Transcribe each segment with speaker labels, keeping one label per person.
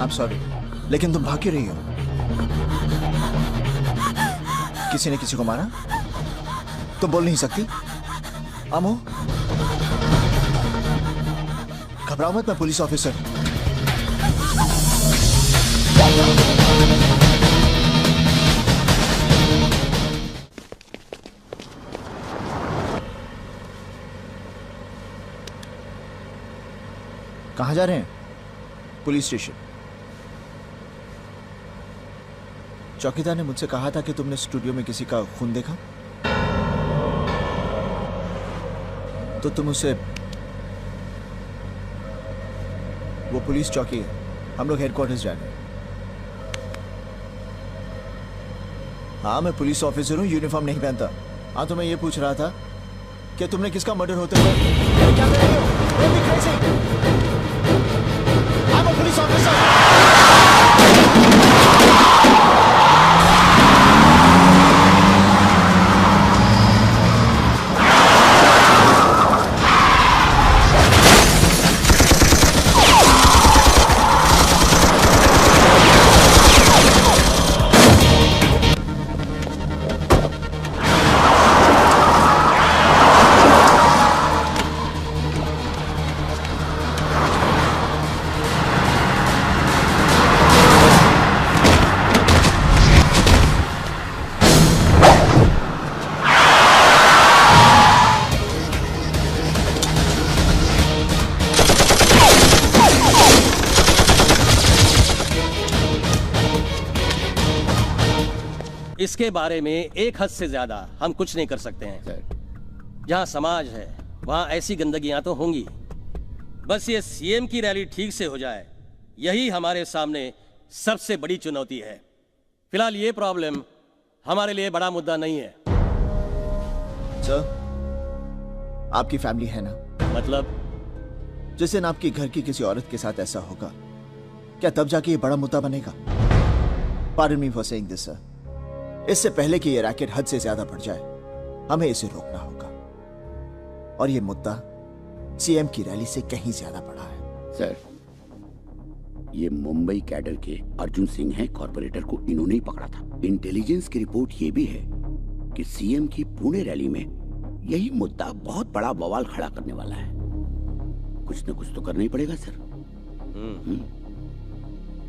Speaker 1: I'm sorry, लेकिन तुम भाग क्यों रही हो? किसी ने किसी को मारा? तुम बोल नहीं सकती? आमो, घबराओ मत, मैं पुलिस ऑफिसर। कहां जा रहे हैं? Police station. चौकीदार ने मुझसे कहा था कि तुमने स्टूडियो में किसी का खून देखा, तो तुम उसे, वो पुलिस चौकी है, हम लोग हेडक्वार्टर्स जा रहे हैं। हाँ, मैं पुलिस ऑफिसर हूँ, यूनिफॉर्म नहीं पहनता। हाँ, तो मैं ये पूछ रहा था कि तुमने किसका मर्डर होते हुए क्या कर रहे हो? Don't be crazy. I'm a police officer.
Speaker 2: इसके बारे में एक हद से ज्यादा हम कुछ नहीं कर सकते हैं। जहां समाज है वहां ऐसी गंदगियां तो होंगी। बस ये सीएम की रैली ठीक से हो जाए, यही हमारे सामने सबसे बड़ी चुनौती है। फिलहाल ये प्रॉब्लम हमारे लिए बड़ा मुद्दा नहीं है।
Speaker 1: सर, आपकी फैमिली है ना?
Speaker 2: मतलब?
Speaker 1: जिस दिन आपकी घर की किसी औरत के साथ ऐसा होगा, क्या तब जाके ये बड़ा मुद्दा बनेगा? Pardon me for saying this, sir. इससे पहले कि ये रैकेट हद से ज्यादा बढ़ जाए, हमें इसे रोकना होगा। और ये मुद्दा सीएम की रैली से कहीं ज्यादा बड़ा है।
Speaker 3: सर, ये मुंबई कैडर के अर्जुन सिंह हैं, कॉर्पोरेटर को इन्होंने ही पकड़ा था। इंटेलिजेंस की रिपोर्ट ये भी है कि सीएम की पुणे रैली में यही मुद्दा बहुत बड़ा बवाल खड़ा करने वाला है। कुछ न कुछ तो करना ही पड़ेगा सर।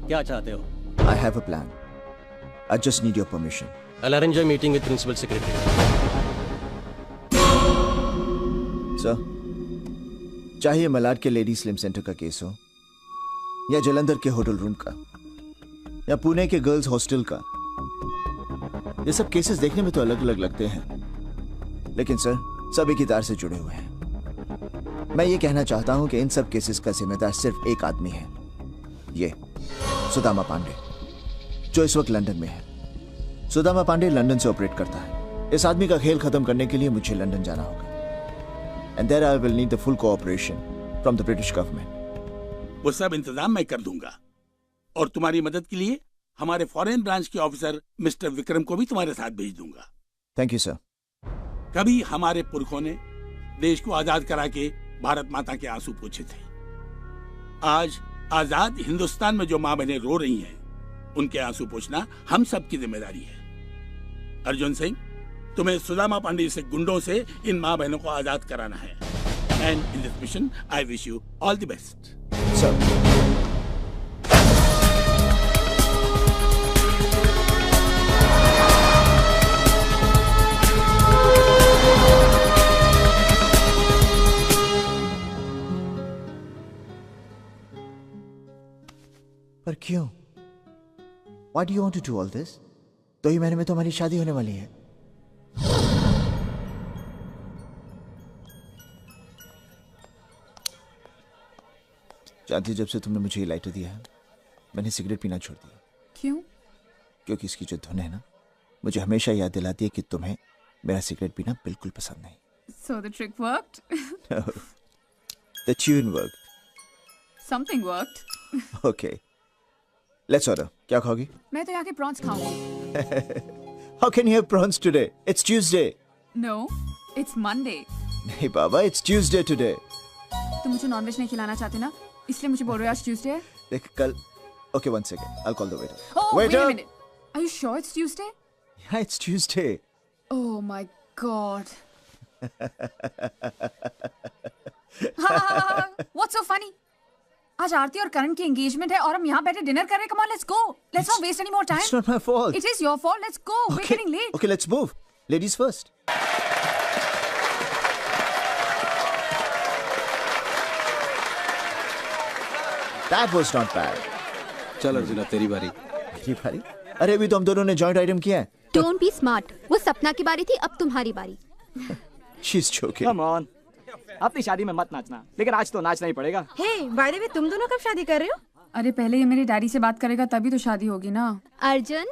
Speaker 2: क्या चाहते हो?
Speaker 1: I have a plan. I just need your permission.
Speaker 2: I'll arrange a meeting with Principal Secretary.
Speaker 1: Sir, चाहे मलाड के लेडी स्लिम सेंटर का केस हो, या जलंधर के होटल रूम का, या पुणे के गर्ल्स हॉस्टल का, ये सब केसेस देखने में तो अलग अलग लगते हैं, लेकिन सर सब एक ही तार से जुड़े हुए हैं। मैं ये कहना चाहता हूं कि इन सब केसेस का जिम्मेदार सिर्फ एक आदमी है, ये सुदामा पांडे, जो इस वक्त लंदन में है। सुदामा पांडे लंदन से ऑपरेट करता है। इस आदमी का खेल खत्म करने के लिए मुझे लंदन जाना होगा। And there I will need the full cooperation from the British government.
Speaker 4: वो सब इंतजाम मैं कर दूंगा, और तुम्हारी मदद के लिए हमारे फॉरेन ब्रांच के ऑफिसर मिस्टर विक्रम को भी तुम्हारे साथ भेज दूंगा।
Speaker 1: Thank you, sir.
Speaker 4: कभी हमारे पुरखों ने देश को आजाद करा के भारत माता के आंसू पोंछे थे। आज आजाद हिंदुस्तान में जो माँ बहनें रो रही हैं, उनके आंसू पोंछना हम सब की जिम्मेदारी है। अर्जुन सिंह, तुम्हें सुदामा पांडे से गुंडों से इन माँ बहनों को आजाद कराना है। And in this mission I wish you all the best.
Speaker 1: Sir, पर क्यों? Why do you want to do all this? 2 ही महीने में तो हमारी शादी होने वाली है। जानती, जब से तुमने मुझे ये लाइटर दिया है, मैंने सिगरेट पीना छोड़ दिया।
Speaker 5: क्यों?
Speaker 1: क्योंकि इसकी जो धुन है ना, मुझे हमेशा याद दिलाती है कि तुम्हें मेरा सिगरेट पीना बिल्कुल पसंद नहीं।
Speaker 5: So the trick worked?
Speaker 1: No. The tune worked.
Speaker 5: Something worked.
Speaker 1: Okay. Let's order. क्या खाओगी?
Speaker 5: मैं तो यहाँ के प्रॉन्स खाऊंगी।
Speaker 1: How can you have prawns today? It's Tuesday.
Speaker 5: No, it's Monday.
Speaker 1: नहीं बाबा, it's Tuesday today.
Speaker 5: तुम मुझे नॉनवेज नहीं खिलाना चाहते ना, इसलिए मुझे बोल रहे हो आज ट्यूसडे है।
Speaker 1: देख, Okay, one second. I'll call the waiter.
Speaker 5: Oh, wait
Speaker 1: Waiter!
Speaker 5: a minute. Are you sure it's Tuesday?
Speaker 1: Yeah, it's Tuesday.
Speaker 5: Oh my God. What's so funny? आज आरती और करण की एंगेजमेंट है और हम यहाँ बैठे डिनर कर रहे हैं. Come on, let's go. Let's not waste any more time.
Speaker 1: It's not my fault.
Speaker 5: It is your fault. Let's go. We're
Speaker 1: Okay,
Speaker 5: getting late.
Speaker 1: okay, let's move. Ladies first. That was not bad.
Speaker 6: चल अर्जुना तेरी बारी.
Speaker 1: मेरी बारी? अरे अभी तो हम दोनों ने जॉइंट आइटम किया है.
Speaker 7: Don't be smart. वो सपना की बारी थी, अब तुम्हारी बारी.
Speaker 1: She's joking.
Speaker 8: Come on. अपनी शादी में मत नाचना, लेकिन आज तो नाचना ही पड़ेगा.
Speaker 9: Hey, by the way, तुम दोनों कब शादी कर रहे हो?
Speaker 5: अरे पहले ये मेरे डैडी से बात करेगा तभी तो शादी होगी ना.
Speaker 7: अर्जुन,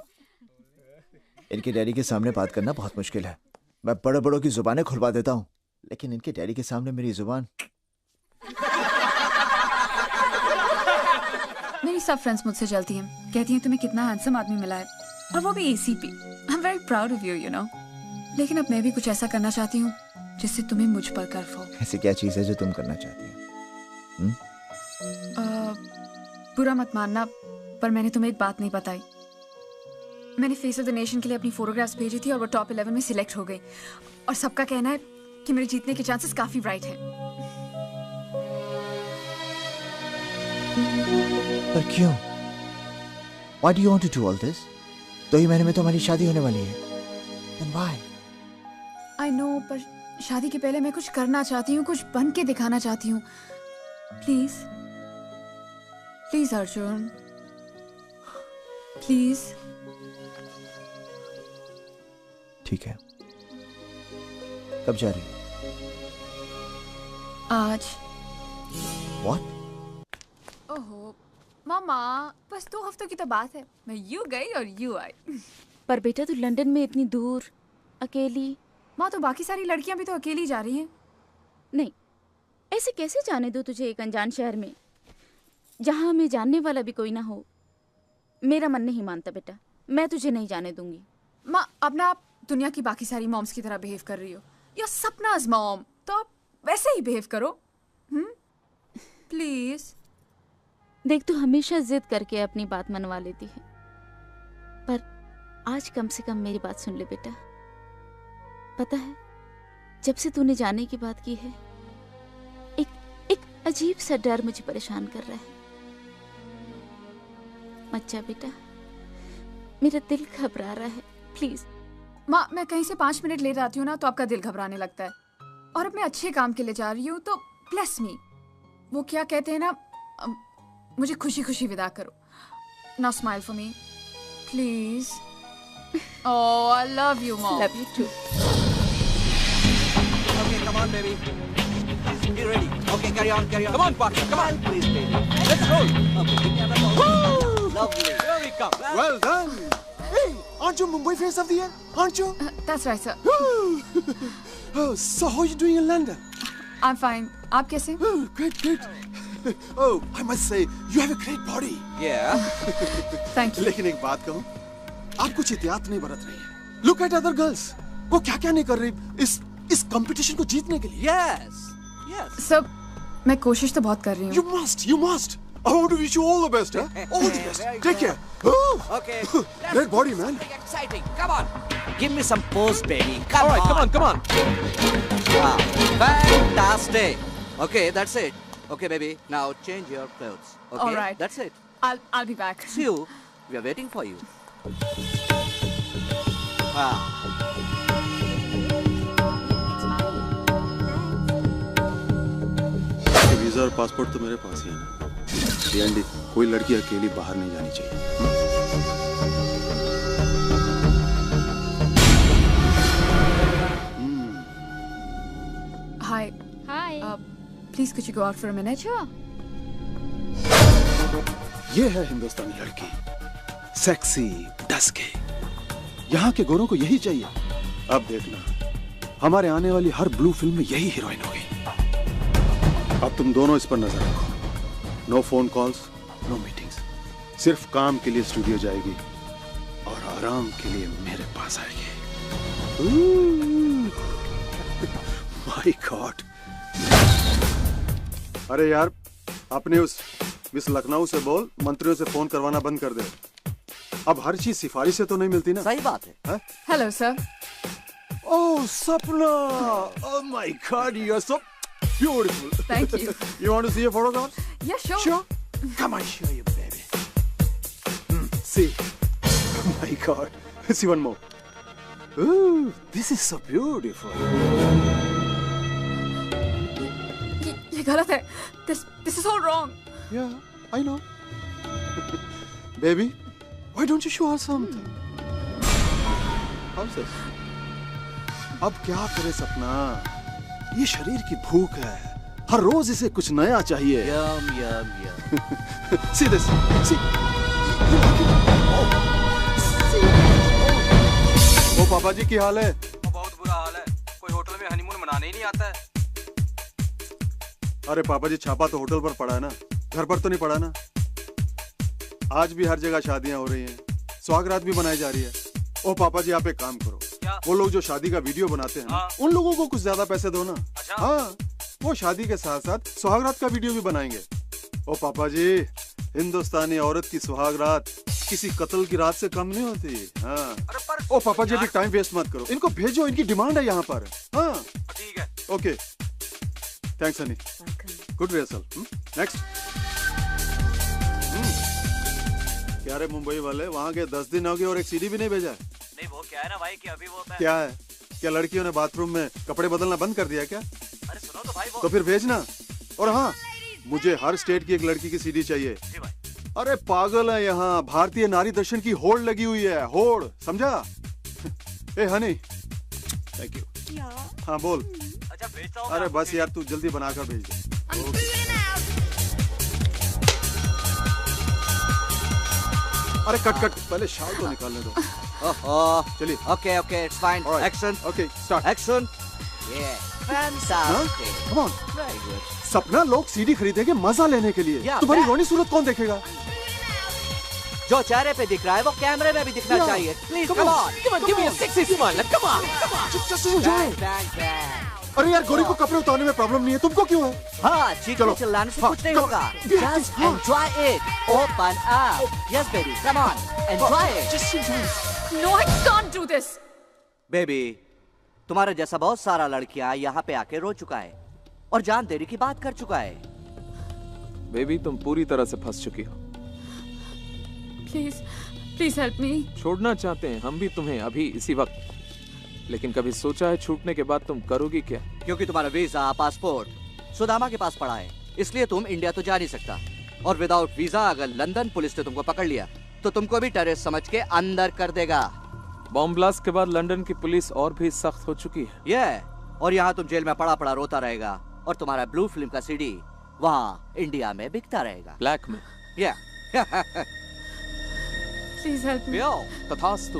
Speaker 1: इनके डैडी के सामने बात करना बहुत मुश्किल है. मैं बड़े बड़ों की जुबानें खुलवा देता हूँ, लेकिन इनके डैडी के सामने मेरी जुबान.
Speaker 5: मेरी सब फ्रेंड्स मुझसे जलती हैं, कहती हैं तुम्हें कितना हैंडसम आदमी मिला है और वो भी एसी पे. I am very proud of you, you know. लेकिन अब मैं भी कुछ ऐसा करना चाहती हूँ जिससे तुम्हें मुझ पर गर्व हो.
Speaker 1: ऐसी क्या चीज है जो तुम करना चाहती हो?
Speaker 5: बुरा मत मानना, पर मैंने तुम्हें एक बात नहीं बताई. मैंने फेस ऑफ द नेशन के लिए अपनी फोटोग्राफ्स भेजी थी और वो टॉप 11 में सिलेक्ट हो गई. और सबका कहना है कि मेरे जीतने के चांसेस काफी ब्राइट हैं.
Speaker 1: पर क्यों? Why do you want to do all this? 2 ही महीने में तो हमारी शादी होने वाली है. Then why?
Speaker 5: I know, पर शादी के पहले मैं कुछ करना चाहती हूँ, कुछ बन के दिखाना चाहती हूँ. Please please Arjun, please.
Speaker 1: ठीक है. कब जा रही?
Speaker 5: आज.
Speaker 1: What?
Speaker 5: ओहो मामा, बस 2 हफ्तों की तो बात है. मैं यू गई और यू आई.
Speaker 9: पर बेटा तू लंदन में इतनी दूर अकेली.
Speaker 5: माँ, तो बाकी सारी लड़कियां भी तो अकेली जा रही हैं.
Speaker 9: नहीं, ऐसे कैसे जाने दो तुझे एक अनजान शहर में, जहाँ हमें जानने वाला भी कोई ना हो. मेरा मन नहीं मानता बेटा, मैं तुझे नहीं जाने दूंगी.
Speaker 5: माँ, अब ना आप दुनिया की बाकी सारी मॉम्स की तरह बिहेव कर रही हो. योर सपनाज मॉम, तो आप वैसे ही बिहेव करो. प्लीज.
Speaker 9: देख, तू हमेशा जिद करके अपनी बात मनवा लेती है, पर आज कम से कम मेरी बात सुन ले बेटा. पता है, जब से तूने जाने की बात की है, एक अजीब सा डर मुझे परेशान कर रहा है. मत जा बेटा, मेरा दिल घबरा रहा है. प्लीज.
Speaker 5: माँ, मैं कहीं से 5 मिनट लेट आती हूँ ना तो आपका दिल घबराने लगता है. और अब मैं अच्छे काम के लिए जा रही हूँ तो ब्लेस मी. वो क्या कहते हैं ना, मुझे खुशी खुशी विदा करो. Now smile for me please. Oh, I love you mom.
Speaker 9: Love you too.
Speaker 6: Okay, come on, baby. Be ready. Okay, carry on. Come on, partner. Come on, please, baby. Let's roll. Okay, give me another ball. Lovely. Here we come.
Speaker 10: Well done. Hey, aren't you Mumbai face of the year? Aren't you?
Speaker 5: That's right, sir.
Speaker 10: Oh, so how are you doing in London?
Speaker 5: I'm fine. आप कैसे?
Speaker 10: Oh, great. Oh, I must say, you have a great body.
Speaker 6: Yeah.
Speaker 5: Thank you.
Speaker 10: लेकिन एक बात कहूँ, आप कुछ एहतियात नहीं बरत रही है. Look at other girls. वो क्या नहीं कर रही इस कंपटीशन को जीतने के लिए.
Speaker 6: Yes.
Speaker 5: सब मैं कोशिश तो बहुत कर रही हूँ.
Speaker 10: You must. I want to wish you all the best, huh? All the best. Take care. Oh.
Speaker 6: Okay.
Speaker 10: Great body, man.
Speaker 6: Exciting. Come on. Give me some pose, baby. All right, come on. Wow. Fantastic. Okay, that's it. Okay, baby. Now change your clothes. Okay.
Speaker 5: All right.
Speaker 6: That's it.
Speaker 5: I'll be back.
Speaker 6: See you. We are waiting for you. Wow.
Speaker 10: Visa और passport तो मेरे पास ही है ना. DND, कोई लड़की अकेली बाहर नहीं जानी चाहिए.
Speaker 5: Hi. Please could you go out for a minute?
Speaker 9: Sure.
Speaker 10: ये है हिंदुस्तानी लड़की, सेक्सी, डस्की. यहाँ के गोरों को यही चाहिए. अब देखना, हमारे आने वाली हर ब्लू फिल्म में यही हीरोइन होगी. अब तुम दोनों इस पर नजर रखो. No phone calls, no meetings. सिर्फ काम के लिए स्टूडियो जाएगी और आराम के लिए मेरे पास आएगी. My God. अरे यार, अपने उस मिस लखनऊ से बोल मंत्रियों से फोन करवाना बंद कर दे। अब हर चीज सिफारिश से तो नहीं मिलती ना।
Speaker 6: सही बात है।
Speaker 5: Hello sir.
Speaker 10: Oh Sapna, oh my god, you are so beautiful.
Speaker 5: Thank you.
Speaker 10: You want to see a photograph?
Speaker 5: Yeah, sure.
Speaker 10: Sure. Come on, show you, baby. See. Oh my God. See one more. Ooh, this is so beautiful.
Speaker 5: ये गलत है। This is all wrong.
Speaker 10: Yeah, I know. Baby, why don't you show her something? How's this? अब क्या करे सपना? ये शरीर की भूख है, हर रोज इसे कुछ नया चाहिए।
Speaker 6: यम यम यम।
Speaker 10: See this, see. ओ पापा जी की हाल है?
Speaker 11: बहुत बुरा हाल है, कोई होटल में हनीमून मनाने ही नहीं आता है।
Speaker 10: अरे पापा जी, छापा तो होटल पर पड़ा है ना, घर पर तो नहीं पड़ा ना। आज भी हर जगह शादियां हो रही हैं, स्वागरात भी मनाई जा रही है। ओ पापा जी, आप एक काम करो, वो लोग जो शादी का वीडियो बनाते हैं ना, उन लोगों को कुछ ज्यादा पैसे दो ना। हाँ, वो शादी के साथ साथ सुहागरात का वीडियो भी बनाएंगे। ओ पापा जी, हिंदुस्तानी औरत की सुहागरात किसी कत्ल की रात से कम नहीं होती। हाँ। ओ पापा जी, अभी टाइम वेस्ट मत करो, इनको भेजो, इनकी डिमांड है यहाँ पर। हाँ
Speaker 11: ठीक है।
Speaker 10: Okay, thanks Honey, good rehearsal. Next. क्या रे मुंबई वाले, वहाँ के 10 दिन हो गए और एक सीडी भी नहीं भेजा?
Speaker 11: नहीं, वो क्या है ना भाई कि अभी वो
Speaker 10: क्या है, क्या लड़कियों ने बाथरूम में कपड़े बदलना बंद कर दिया क्या?
Speaker 11: अरे सुनो तो भाई, वो
Speaker 10: तो फिर भेजना। और हाँ, मुझे हर स्टेट की एक लड़की की सीडी चाहिए।
Speaker 11: जी भाई।
Speaker 10: अरे पागल है, यहाँ भारतीय नारी दर्शन की होड़ लगी हुई है, होड़, समझा? ए हनी, थैंक यू। हाँ बोल।
Speaker 11: अच्छा भेजता हूँ।
Speaker 10: अरे बस यार, तू जल्दी बनाकर भेज दे। अरे कट कट, पहले शाल तो निकालने दो। चलिए।
Speaker 6: Okay okay, it's fine. Action.
Speaker 10: Okay, start.
Speaker 6: Action. ये fantastic.
Speaker 10: Come on.
Speaker 6: Very good.
Speaker 10: Sapna, लोग सीडी खरीदेंगे मजा लेने के लिए,
Speaker 6: Yeah,
Speaker 10: तुम्हारी
Speaker 6: that-
Speaker 10: रोनी सूरत कौन देखेगा?
Speaker 6: जो चेहरे पे दिख रहा है वो कैमरे में भी दिखना चाहिए। Please come on,
Speaker 8: give me a sexy smile. Come on.
Speaker 10: Just enjoy. अरे यार, गोरी को कपड़े उतारने में प्रॉब्लम नहीं है, तुमको क्यों है?
Speaker 6: हाँ, चीखने चिल्लाने से कुछ नहीं होगा। Just enjoy it. Open up. Yes baby, come on. Enjoy it.
Speaker 10: Just enjoy.
Speaker 5: No, I can't do this.
Speaker 6: Baby, तुम्हारे जैसा बहुत सारा लड़कियां यहाँ पे आके रो चुका है और जान देने की बात कर चुका है।
Speaker 12: बेबी, तुम पूरी तरह से फंस चुकी हो।
Speaker 5: Please help me.
Speaker 12: छोड़ना चाहते हैं हम भी तुम्हें अभी इसी वक्त, लेकिन कभी सोचा है छूटने के बाद तुम करोगी क्या?
Speaker 6: क्योंकि तुम्हारा वीजा, पासपोर्ट सुदामा के पास पड़ा है, इसलिए तुम इंडिया तो जा नहीं सकता। और विदाउट वीजा अगर लंदन पुलिस ने तुमको पकड़ लिया तो तुमको भी टेररिस्ट समझ के अंदर कर देगा।
Speaker 12: बॉम्ब ब्लास्ट के बाद लंदन की पुलिस और भी सख्त हो चुकी है।
Speaker 6: ये और यहाँ तुम जेल में पड़ा पड़ा रोता रहेगा और तुम्हारा ब्लू फिल्म का सीडी वहाँ इंडिया में बिकता रहेगा
Speaker 12: ब्लैक में।
Speaker 6: या
Speaker 5: Please help me.
Speaker 12: तथास्तु।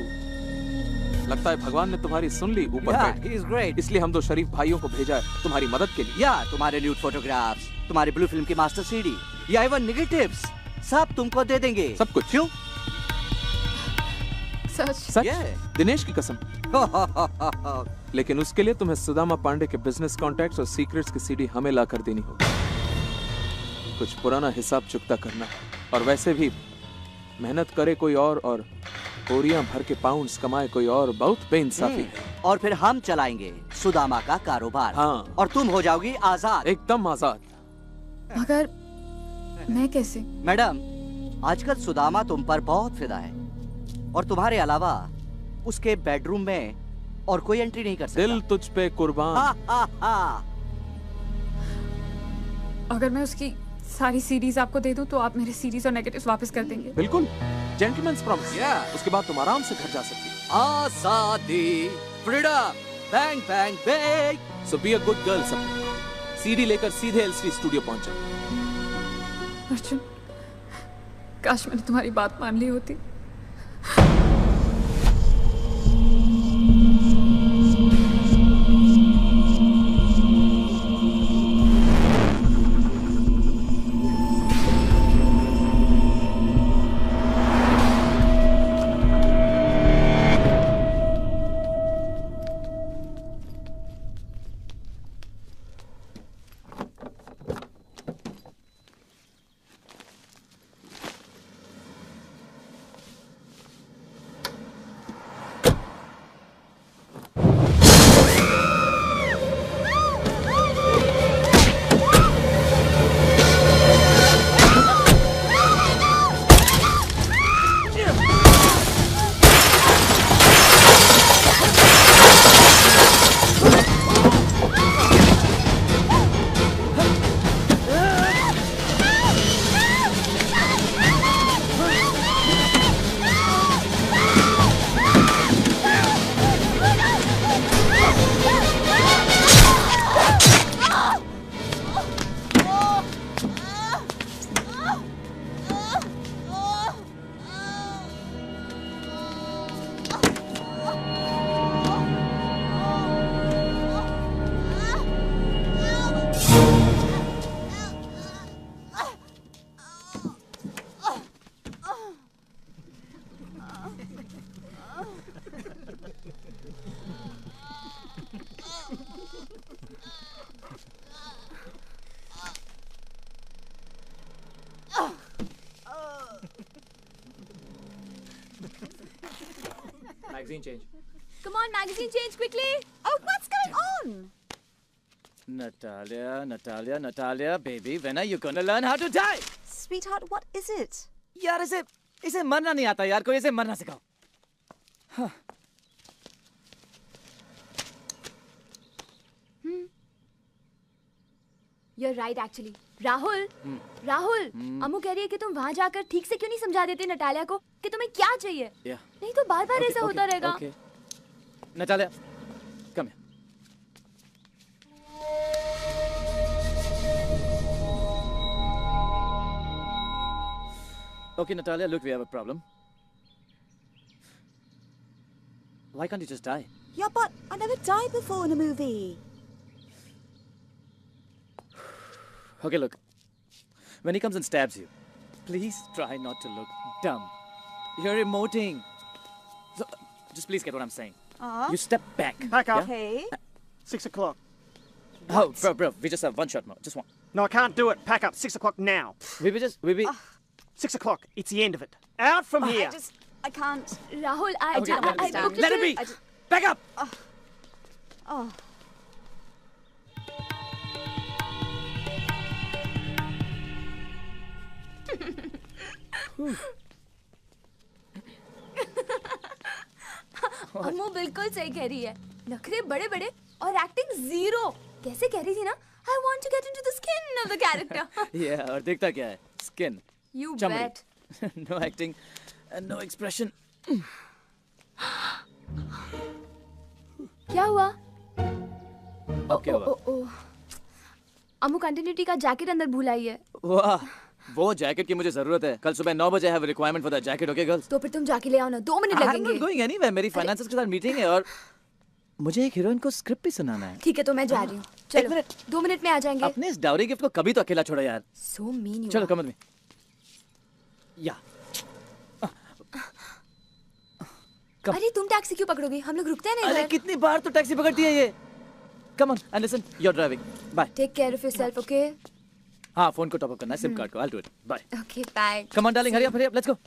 Speaker 12: लगता है भगवान ने तुम्हारी सुन ली ऊपर बैठ
Speaker 6: he is great.
Speaker 12: इसलिए हम दो शरीफ भाइयों को भेजा है तुम्हारी मदद के लिए।
Speaker 6: या तुम्हारे न्यूड फोटोग्राफ्स, तुम्हारी ब्लू फिल्म की मास्टर सीडी या इवन नेगेटिव्स सब तुमको दे देंगे।
Speaker 12: सब कुछ।
Speaker 6: क्यों?
Speaker 12: सच? दिनेश की कसम। लेकिन उसके लिए तुम्हें सुदामा पांडे के बिजनेस कॉन्टैक्ट्स और सीक्रेट्स की सीडी हमें ला कर देनी होगी। कुछ पुराना हिसाब चुकता करना है, और वैसे भी मेहनत करे कोई और कोरिया भर के पाउंड्स कमाए कोई और, बहुत बेइंसाफी है।
Speaker 6: और फिर हम चलाएंगे सुदामा का कारोबार।
Speaker 12: हाँ।
Speaker 6: और तुम हो जाओगी आजाद।
Speaker 12: एकदम आजाद।
Speaker 5: मगर मैं कैसे?
Speaker 6: मैडम, आजकल सुदामा तुम पर बहुत फिदा है और तुम्हारे अलावा उसके बेडरूम में और कोई एंट्री नहीं कर सकता।
Speaker 12: दिल तुझ पे कुर्बान।
Speaker 5: अगर मैं उसकी सारी सीरीज आपको दे दूं तो आप मेरे सीरीज और नेगेटिव्स वापस कर देंगे?
Speaker 12: बिल्कुल, जेंटलमैन्स प्रॉमिस। उसके बाद तुम आराम से घर जा सकती हो।
Speaker 6: आजादी, freedom, bang bang bang.
Speaker 12: So be a good girl सब। सीडी लेकर सीधे एलसीडी स्टूडियो पहुंचा।
Speaker 5: अर्जुन, काश मैंने तुम्हारी बात मान ली होती।
Speaker 8: Magazine change.
Speaker 13: Come on, magazine change quickly. Oh, what's going on?
Speaker 14: Natalia, baby, when are you gonna learn how to die?
Speaker 13: Sweetheart, what is it?
Speaker 14: यार इसे मरना नहीं आता यार, कोई इसे मरना सिखाओ। हाँ।
Speaker 13: You're right actually. राहुल, अम्मू कह रही है कि तुम वहाँ जाकर ठीक से क्यों नहीं समझा देते नटालिया को कि तुम्हें क्या चाहिए? नहीं तो बार-बार ऐसा होता रहेगा।
Speaker 14: Natalia, come here. Okay, Natalia, look, we have a problem. Why can't you just die?
Speaker 13: Yeah, but I never died before in a movie.
Speaker 14: Okay, look. When he comes and stabs you, please try not to look dumb. You're emoting. So, just please get what I'm saying. You step back.
Speaker 15: Back up.
Speaker 13: Okay.
Speaker 15: 6 o'clock.
Speaker 14: Oh, bro, we just have one shot more. Just one.
Speaker 15: No, I can't do it. Pack up. 6 o'clock now.
Speaker 14: We
Speaker 15: 6 o'clock. It's the end of it. Out from here.
Speaker 13: I can't. Rahul, I booked
Speaker 14: Let it be. Back up.
Speaker 13: Oh. अम्मू बिल्कुल सही कह रही है। नखरे बड़े बड़े और acting zero. कैसे कह रही थी ना? I want to get into the skin of the character.
Speaker 14: Yeah, और देखता क्या है? Skin.
Speaker 13: You
Speaker 14: Chumri.
Speaker 13: bet.
Speaker 14: No acting and no expression.
Speaker 13: क्या हुआ?
Speaker 14: क्या हुआ?
Speaker 13: अम्मू कंटिन्यूटी का जैकेट अंदर भूल आई है।
Speaker 14: वाह, वो जैकेट की मुझे जरूरत है। कल सुबह 9 बजे I have a requirement for that jacket, okay girls?
Speaker 13: तो फिर तुम जाके ले आओ ना, 2 मिनट लगेंगे।
Speaker 14: I'm not going anywhere. मेरी फाइनेंसर्स के साथ मीटिंग है और मुझे एक हीरोइन को स्क्रिप्ट भी सुनाना है।
Speaker 13: ठीक है तो मैं जा रही हूँ। चलो 2 मिनट में आ जाएंगे।
Speaker 14: अपने इस डाउरी गिफ्ट को कभी तो अकेला छोड़ो यार।
Speaker 13: So mean you
Speaker 14: चलो
Speaker 13: are.
Speaker 14: कम में। या।
Speaker 13: अरे तुम टैक्सी क्यों पकड़ोगे? हम लोग रुकते हैं ना
Speaker 14: अरे
Speaker 13: इधर।
Speaker 14: कितनी बार तो टैक्सी पकड़ती है ये। Come on and listen, you're driving. Bye.
Speaker 13: Take care of yourself, okay?
Speaker 14: हाँ, फोन को टॉप अप करना है, सिम कार्ड को। I'll do it. Bye.
Speaker 13: Okay, bye.
Speaker 14: Come on, darling, hurry up, let's go.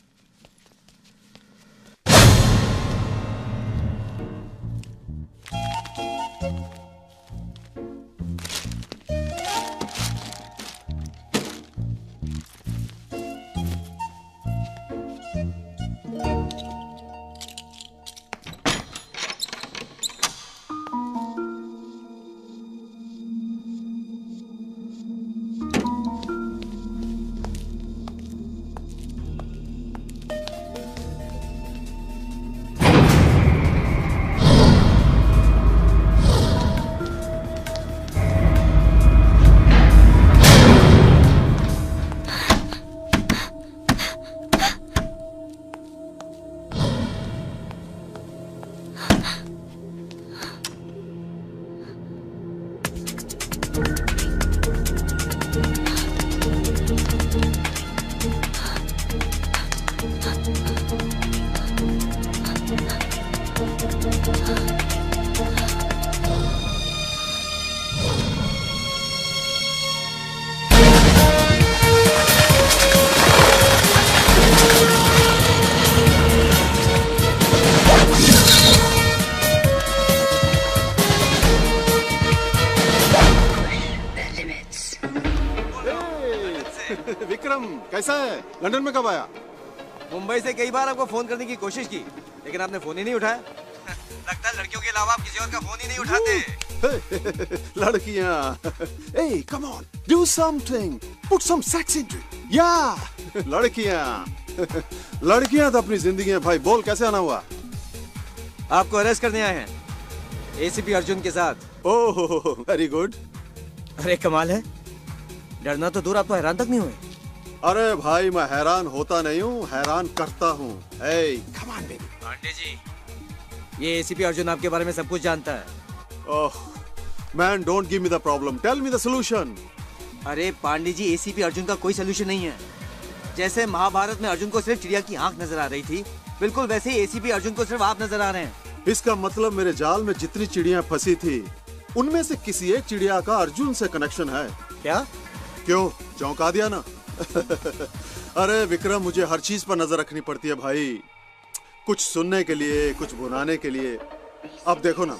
Speaker 10: Vikram कैसा है? लंदन में कब आया?
Speaker 6: मुंबई से कई बार आपको फोन करने की कोशिश की, लेकिन आपने फोन ही नहीं उठाया। लगता है लड़कियों के अलावा आप किसी और का फोन ही नहीं उठाते।
Speaker 10: लड़कियां, hey, come on, do something, put some sex into it. Yeah, लड़कियां तो अपनी जिंदगी है भाई। बोल कैसे आना हुआ?
Speaker 6: आपको अरेस्ट करने आए हैं, एसीपी अर्जुन के साथ।
Speaker 10: ओह, वेरी गुड।
Speaker 6: अरे कमाल है, डरना तो दूर आप तो हैरान तक नहीं हुए।
Speaker 10: अरे भाई मैं हैरान होता नहीं हूँ, हैरान करता हूँ। Hey, come on baby.
Speaker 6: Pandey ji, ये एसीपी अर्जुन आपके बारे में सब कुछ जानता है।
Speaker 10: ओह, man, don't give me the problem. Tell me the solution.
Speaker 6: अरे पांडे जी, एसीपी अर्जुन का कोई सोल्यूशन नहीं है। जैसे महाभारत में अर्जुन को सिर्फ चिड़िया की आंख नजर आ रही थी, बिल्कुल वैसे ही एसीपी अर्जुन को सिर्फ आप नजर आ रहे हैं।
Speaker 10: इसका मतलब मेरे जाल में जितनी चिड़िया फंसी थी, उनमें से किसी एक चिड़िया का अर्जुन से कनेक्शन है।
Speaker 6: क्या?
Speaker 10: क्यों चौंका दिया ना? अरे विक्रम, मुझे हर चीज पर नजर रखनी पड़ती है भाई, कुछ सुनने के लिए, कुछ बुनाने के लिए। अब देखो ना,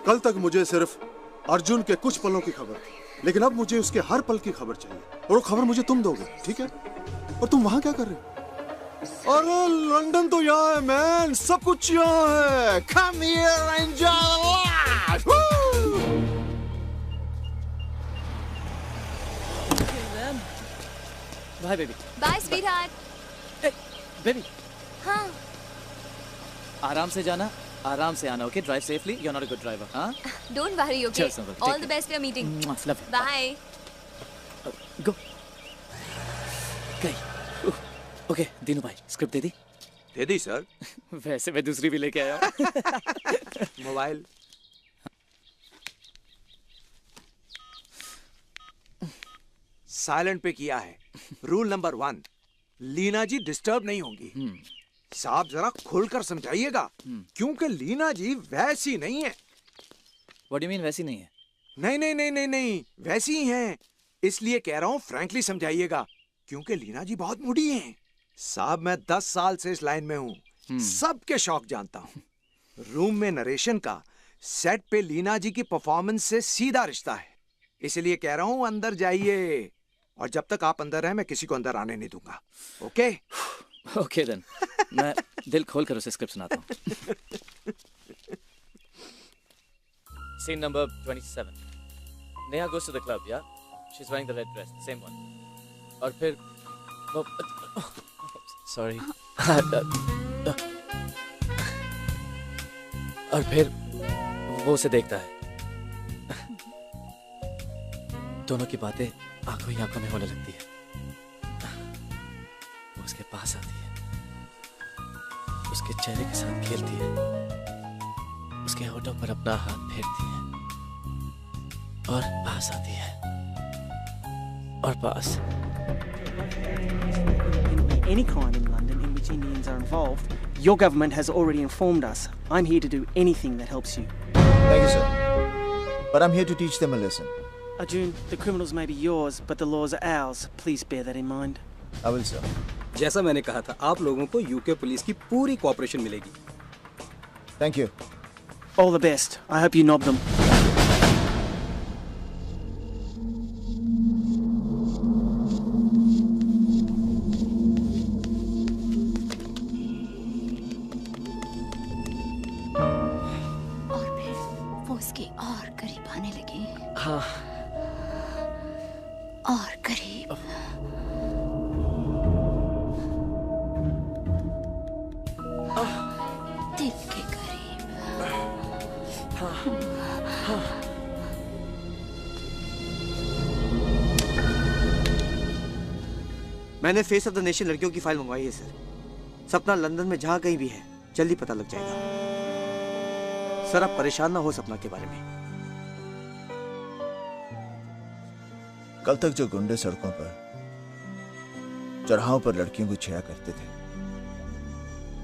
Speaker 10: कल तक मुझे सिर्फ अर्जुन के कुछ पलों की खबर थी, लेकिन अब मुझे उसके हर पल की खबर चाहिए, और वो खबर मुझे तुम दोगे, ठीक है? और तुम वहां क्या कर रहे हो? अरे लंदन तो यहाँ है मैन, सब कुछ यहाँ है। Come here and enjoy life.
Speaker 14: Bye, baby.
Speaker 13: Bye, sweetheart.
Speaker 14: Hey, baby.
Speaker 13: हाँ.
Speaker 14: आराम से जाना, आराम से आना, okay? Drive safely. You're not a good driver, हाँ?
Speaker 13: Don't worry, okay?
Speaker 14: Cheers, uncle.
Speaker 13: All the best for your meeting.
Speaker 14: Love you.
Speaker 13: Bye.
Speaker 14: Go. गई. Okay, Dinu भाई, स्क्रिप्ट दे दी?
Speaker 16: दे दी सर।
Speaker 14: वैसे मैं दूसरी भी लेके आया हूँ।
Speaker 16: मोबाइल। साइलेंट पे किया है। रूल नंबर 1, लीना जी डिस्टर्ब नहीं होंगी। साहब जरा खुलकर समझाइएगा, क्योंकि लीना जी वैसी नहीं है।
Speaker 14: What do you mean वैसी नहीं है?
Speaker 16: नहीं, वैसी ही हैं। इसलिए कह रहा हूँ फ्रैंकली समझाइएगा, क्योंकि लीना जी बहुत मूडी हैं। साहब मैं 10 साल से इस लाइन में हूँ, सबके शौक जानता हूँ। रूम में नरेशन का, सेट पे लीना जी की परफॉर्मेंस से सीधा रिश्ता है। इसलिए कह रहा हूँ अंदर जाइए, और जब तक आप अंदर हैं मैं किसी को अंदर आने नहीं दूंगा। ओके?
Speaker 14: Okay then. मैं दिल खोल कर उसे स्क्रिप्ट सुनाता हूँ। Scene number 27. Neha goes to the club, yeah? She's wearing the red dress, the same one. और फिर वो sorry. और फिर वो उसे देखता है। दोनों की बातें आंखों ही आंखों में होने लगती है। वो उसके पास आती है, उसके चेहरे के साथ खेलती है, उसके होठों पर अपना हाथ फेरती है और पास आती है और पास।
Speaker 15: Any crime in London in which Indians are involved, your government has already informed us. I'm here to do anything that helps you.
Speaker 1: Thank you, sir. But I'm here to teach them a lesson.
Speaker 15: Arjun, the criminals may be yours, but the laws are ours. Please bear that in mind.
Speaker 1: I will, sir.
Speaker 11: जैसा मैंने कहा था, आप लोगों को UK police की पूरी cooperation मिलेगी।
Speaker 1: Thank you.
Speaker 15: All the best. I hope you knob them.
Speaker 13: हाँ। और करीब। दिल के करीब।
Speaker 17: मैंने फेस ऑफ द नेशन लड़कियों की फाइल मंगवाई है सर। सपना लंदन में जहाँ कहीं भी है, जल्दी पता लग जाएगा। सर आप परेशान ना हो सपना के बारे में।
Speaker 1: कल तक जो गुंडे सड़कों पर, चौराहों पर लड़कियों को छेड़ा करते थे,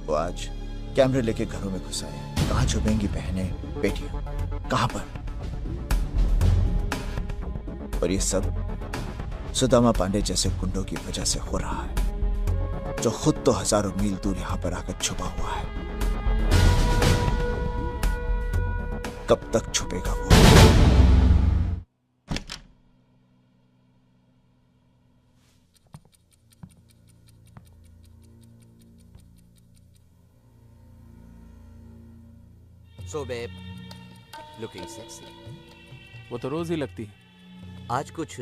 Speaker 1: वो आज कैमरे लेके घरों में घुस आए। कहाँ छुपेंगी बहनें, बेटियां, कहां पर? और ये सब सुदामा पांडे जैसे गुंडों की वजह से हो रहा है, जो खुद तो हजारों मील दूर यहां पर आकर छुपा हुआ है। कब तक छुपेगा वो?
Speaker 6: So babe, looking sexy.
Speaker 12: वो तो रोज ही लगती है।
Speaker 6: आज कुछ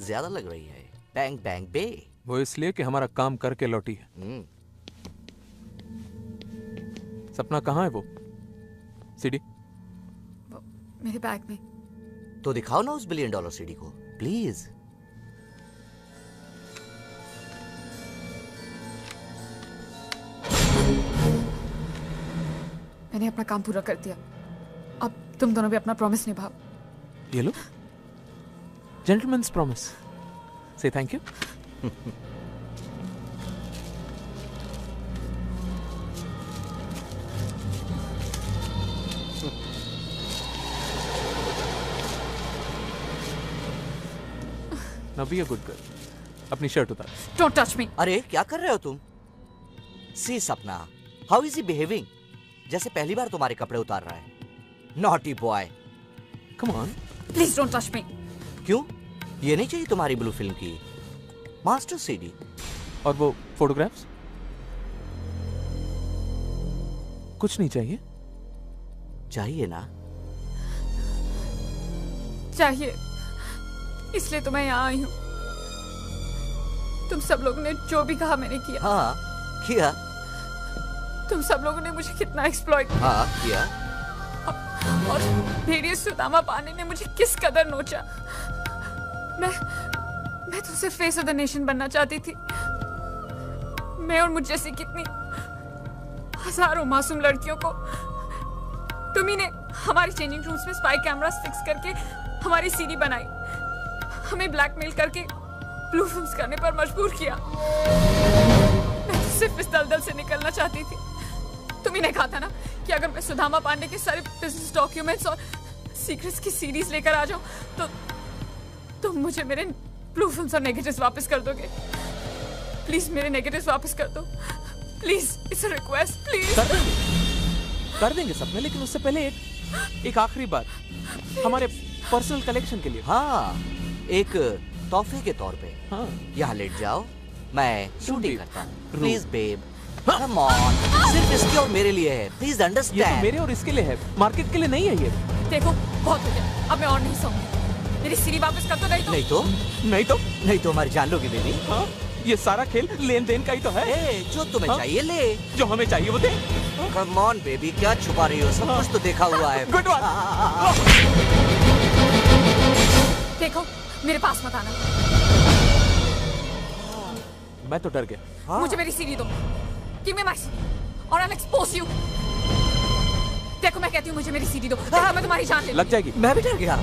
Speaker 6: ज्यादा लग रही है। बैंग बैंग बे।
Speaker 12: वो इसलिए कि हमारा काम करके लौटी है। सपना कहाँ है वो? सीडी?
Speaker 5: मेरे बैग में।
Speaker 6: तो दिखाओ ना उस $1 बिलियन सीडी को, प्लीज।
Speaker 5: मैंने अपना काम पूरा कर दिया। अब तुम दोनों भी अपना प्रॉमिस निभाओ।
Speaker 12: ये लो, जेंटलमैन्स प्रॉमिस। से thank you. Now be a good girl. अपनी शर्ट उतार।
Speaker 5: Don't touch me.
Speaker 6: अरे क्या कर रहे हो तुम? सी सपना, हाउ इज ही बिहेविंग? जैसे पहली बार तुम्हारे कपड़े उतार रहा है। Naughty boy.
Speaker 12: Come on.
Speaker 5: Please don't touch me.
Speaker 6: क्यों? ये नहीं चाहिए तुम्हारी ब्लू फिल्म की मास्टर सीडी?
Speaker 12: और वो फोटोग्राफ्स? कुछ नहीं चाहिए?
Speaker 6: चाहिए ना?
Speaker 5: चाहिए, इसलिए तो मैं यहाँ आई हूँ। तुम सब लोगों ने जो भी कहा मैंने किया।
Speaker 6: हाँ किया।
Speaker 5: तुम सब लोगों ने मुझे कितना एक्सप्लॉइट किया।
Speaker 6: हाँ किया।
Speaker 5: और भेड़िए सुदामा पांडे ने मुझे किस कदर नोचा। मैं तुमसे फेस ऑफ द नेशन बनना चाहती थी। मैं और मुझ जैसी कितनी हजारों मासूम लड़कियों को तुम्ही ने हमारी चेंजिंग रूम्स में स्पाई कैमरास फिक्स करके हमारी सीडी बनाई, हमें ब्लैकमेल करके ब्लू फिल्म्स करने पर मजबूर किया। मैं तो सिर्फ इस दलदल से निकलना चाहती थी। तुम्ही ने कहा था ना कि अगर मैं सुदामा पांडे के सारे बिजनेस डॉक्यूमेंट्स और सीक्रेट्स की सीरीज लेकर आ जाऊं तो तुम मुझे मेरे ब्लू फिल्म्स और नेगेटिव्स वापस कर दोगे। प्लीज मेरे नेगेटिव्स वापस कर दो। Please, it's a request, please.
Speaker 12: कर देंगे सपने, लेकिन उससे पहले एक आखिरी बात हमारे पर्सनल कलेक्शन के लिए।
Speaker 6: हाँ, एक तोहफे के तौर पे।
Speaker 12: हाँ।
Speaker 6: यहाँ लेट जाओ, मैं शूटिंग करता हूँ। Please babe, come on. सिर्फ इसके और मेरे लिए है, प्लीज अंडरस्टैंड।
Speaker 12: ये तो मेरे और इसके लिए है, मार्केट के लिए नहीं है ये।
Speaker 5: देखो बहुत हो गया, अब मैं और नहीं सोऊंगी। मेरी सीडी वापस कर दो, नहीं तो
Speaker 6: नहीं तो हमारी जान लोगी बेबी।
Speaker 12: हाँ, ये सारा खेल लेन देन का ही तो है।
Speaker 6: जो तुम्हें चाहिए ले,
Speaker 12: जो हमें चाहिए वो दे।
Speaker 6: कम ऑन बेबी, क्या छुपा रही हो? सब कुछ तो देखा हुआ है।
Speaker 12: Good one.
Speaker 5: देखो मेरे पास मत आना।
Speaker 12: मैं तो डर गया।
Speaker 5: मुझे मेरी सीडी दो। Give me my CD or I'll expose you. देखो मैं कहती हूँ मुझे मेरी सीडी दो, मैं तुम्हारी जान ले।
Speaker 12: लग जाएगी।
Speaker 6: मैं भी डर गया।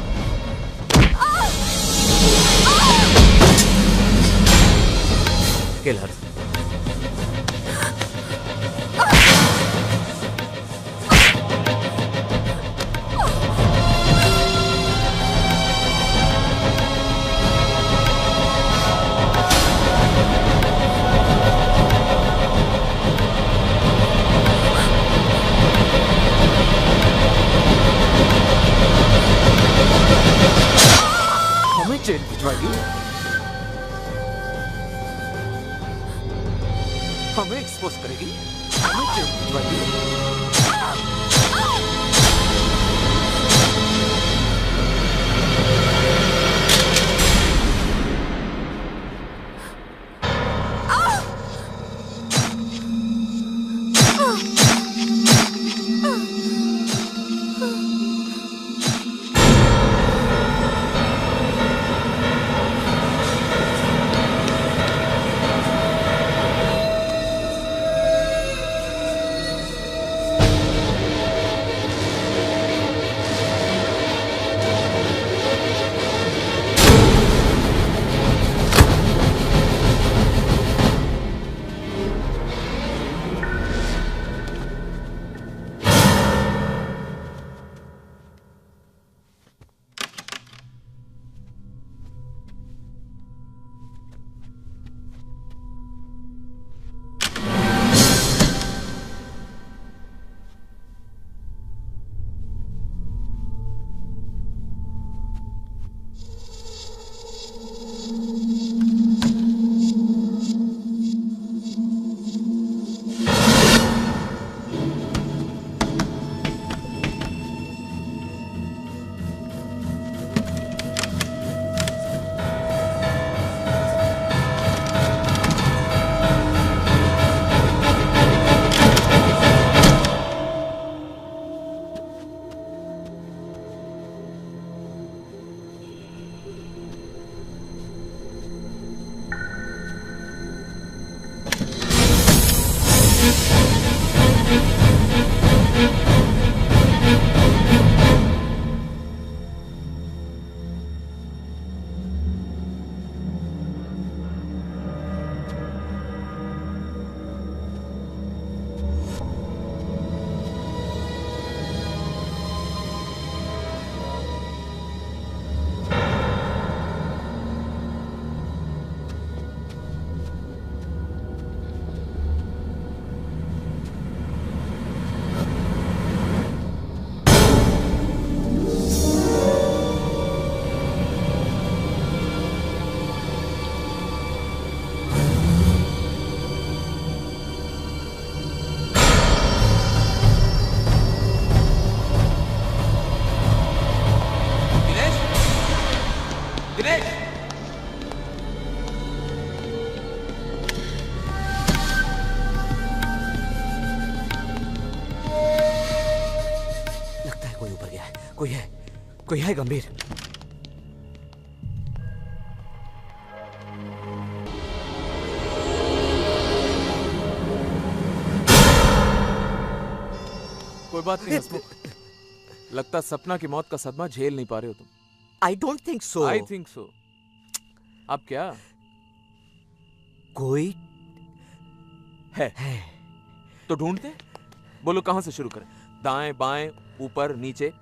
Speaker 6: Kill her.
Speaker 10: हमें जेल भिजवाएगी? हमें एक्सपोज करेगी? हमें जेल भिजवाएगी?
Speaker 6: कोई है गंभीर?
Speaker 12: कोई बात नहीं हसमुख, लगता सपना की मौत का सदमा झेल नहीं पा रहे हो तुम।
Speaker 6: I don't think so.
Speaker 12: I think so. अब क्या?
Speaker 6: कोई है।
Speaker 12: तो ढूंढते? बोलो कहां से शुरू करें? दाएं बाएं ऊपर नीचे?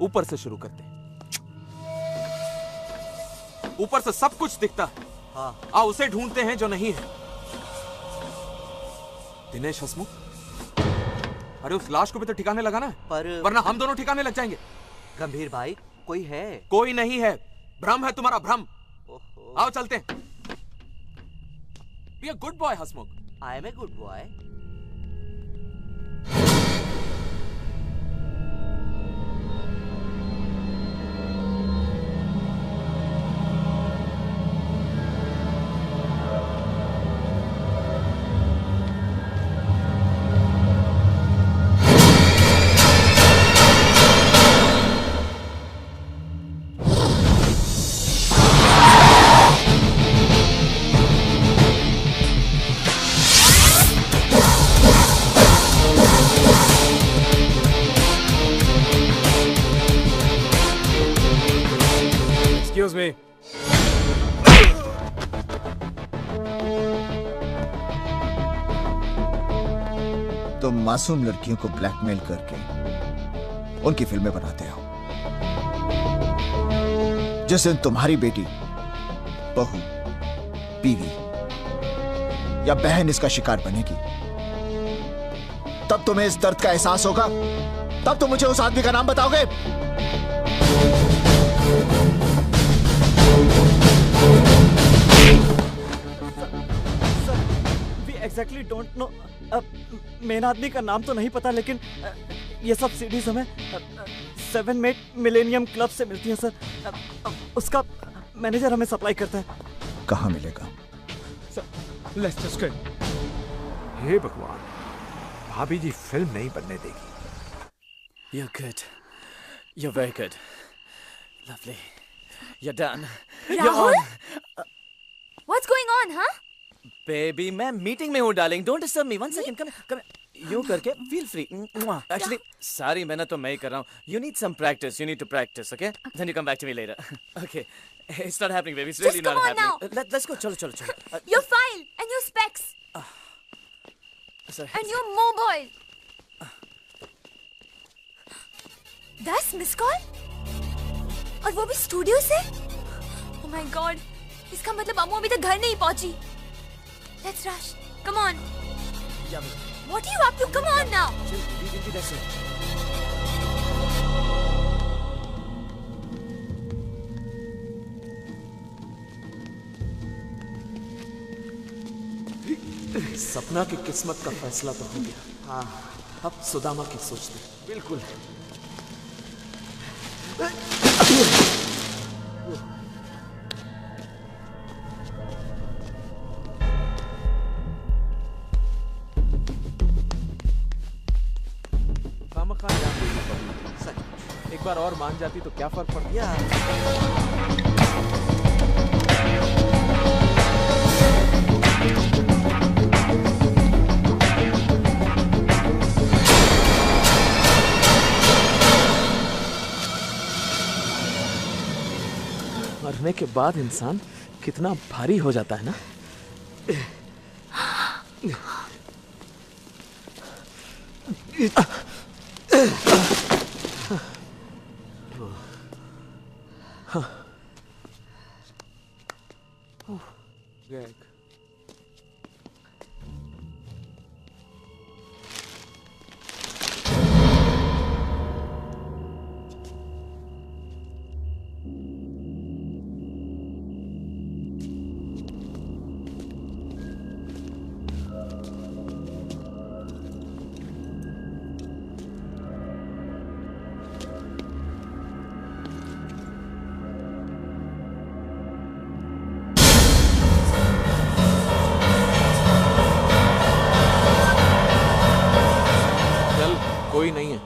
Speaker 12: ऊपर से शुरू करते। ऊपर से सब कुछ दिखता है।
Speaker 6: हाँ।
Speaker 12: आओ उसे ढूंढते हैं जो नहीं है। दिनेश हसमुख, अरे उस लाश को भी तो ठिकाने लगाना है, वरना हम दोनों ठिकाने लग जाएंगे।
Speaker 6: गंभीर भाई, कोई है?
Speaker 12: कोई नहीं है, भ्रम है तुम्हारा, भ्रम। आओ चलते हैं। Be a good boy, Hasmukh.
Speaker 6: I am a good boy.
Speaker 14: Excuse me.
Speaker 1: तुम मासूम लड़कियों को ब्लैकमेल करके उनकी फिल्में बनाते हो। जिस दिन तुम्हारी बेटी, बहू, बीवी या बहन इसका शिकार बनेगी, तब तुम्हें इस दर्द का एहसास होगा। तब तुम मुझे उस आदमी का नाम बताओगे।
Speaker 15: We exactly don't know. Main आदमी का नाम तो नहीं पता, लेकिन ये सब सीडीज हमें 7 मिलेनियम क्लब से मिलती हैं सर। उसका मैनेजर हमें सप्लाई करता है।
Speaker 1: कहाँ मिलेगा?
Speaker 16: Lester screen. हे भगवान, भाभी जी फिल्म नहीं बनने देगी।
Speaker 14: You're good. You're very good. Lovely. You're done.
Speaker 13: Rahul? What's going on, huh?
Speaker 14: Baby, मैं मीटिंग में हूँ darling. Don't disturb me. One second. Come. यूं करके feel free. Actually, सारी मेहनत तो मैं ही कर रहा हूँ. You need some practice. You need to practice, okay? Then you come back to me later. Okay. It's not happening, baby. It's really
Speaker 13: Just
Speaker 14: not
Speaker 13: come on
Speaker 14: happening. Let's go. चलो.
Speaker 13: Your file and your specs.
Speaker 14: Sorry.
Speaker 13: And your mobile. 10 miss call? और वो भी studio से? Oh my God. इसका मतलब अम्मू अभी तक घर नहीं पहुंची. Let's rush. Come on. What are you up to? Come on now.
Speaker 14: That's it.
Speaker 12: सपना की किस्मत का फैसला तो हो गया। हाँ, अब सुदामा की सोचते।
Speaker 14: बिल्कुल।
Speaker 12: एक बार और मान जाती तो क्या फर्क पड़ता? मरने के बाद इंसान कितना भारी हो जाता है ना। Greg. कोई नहीं है।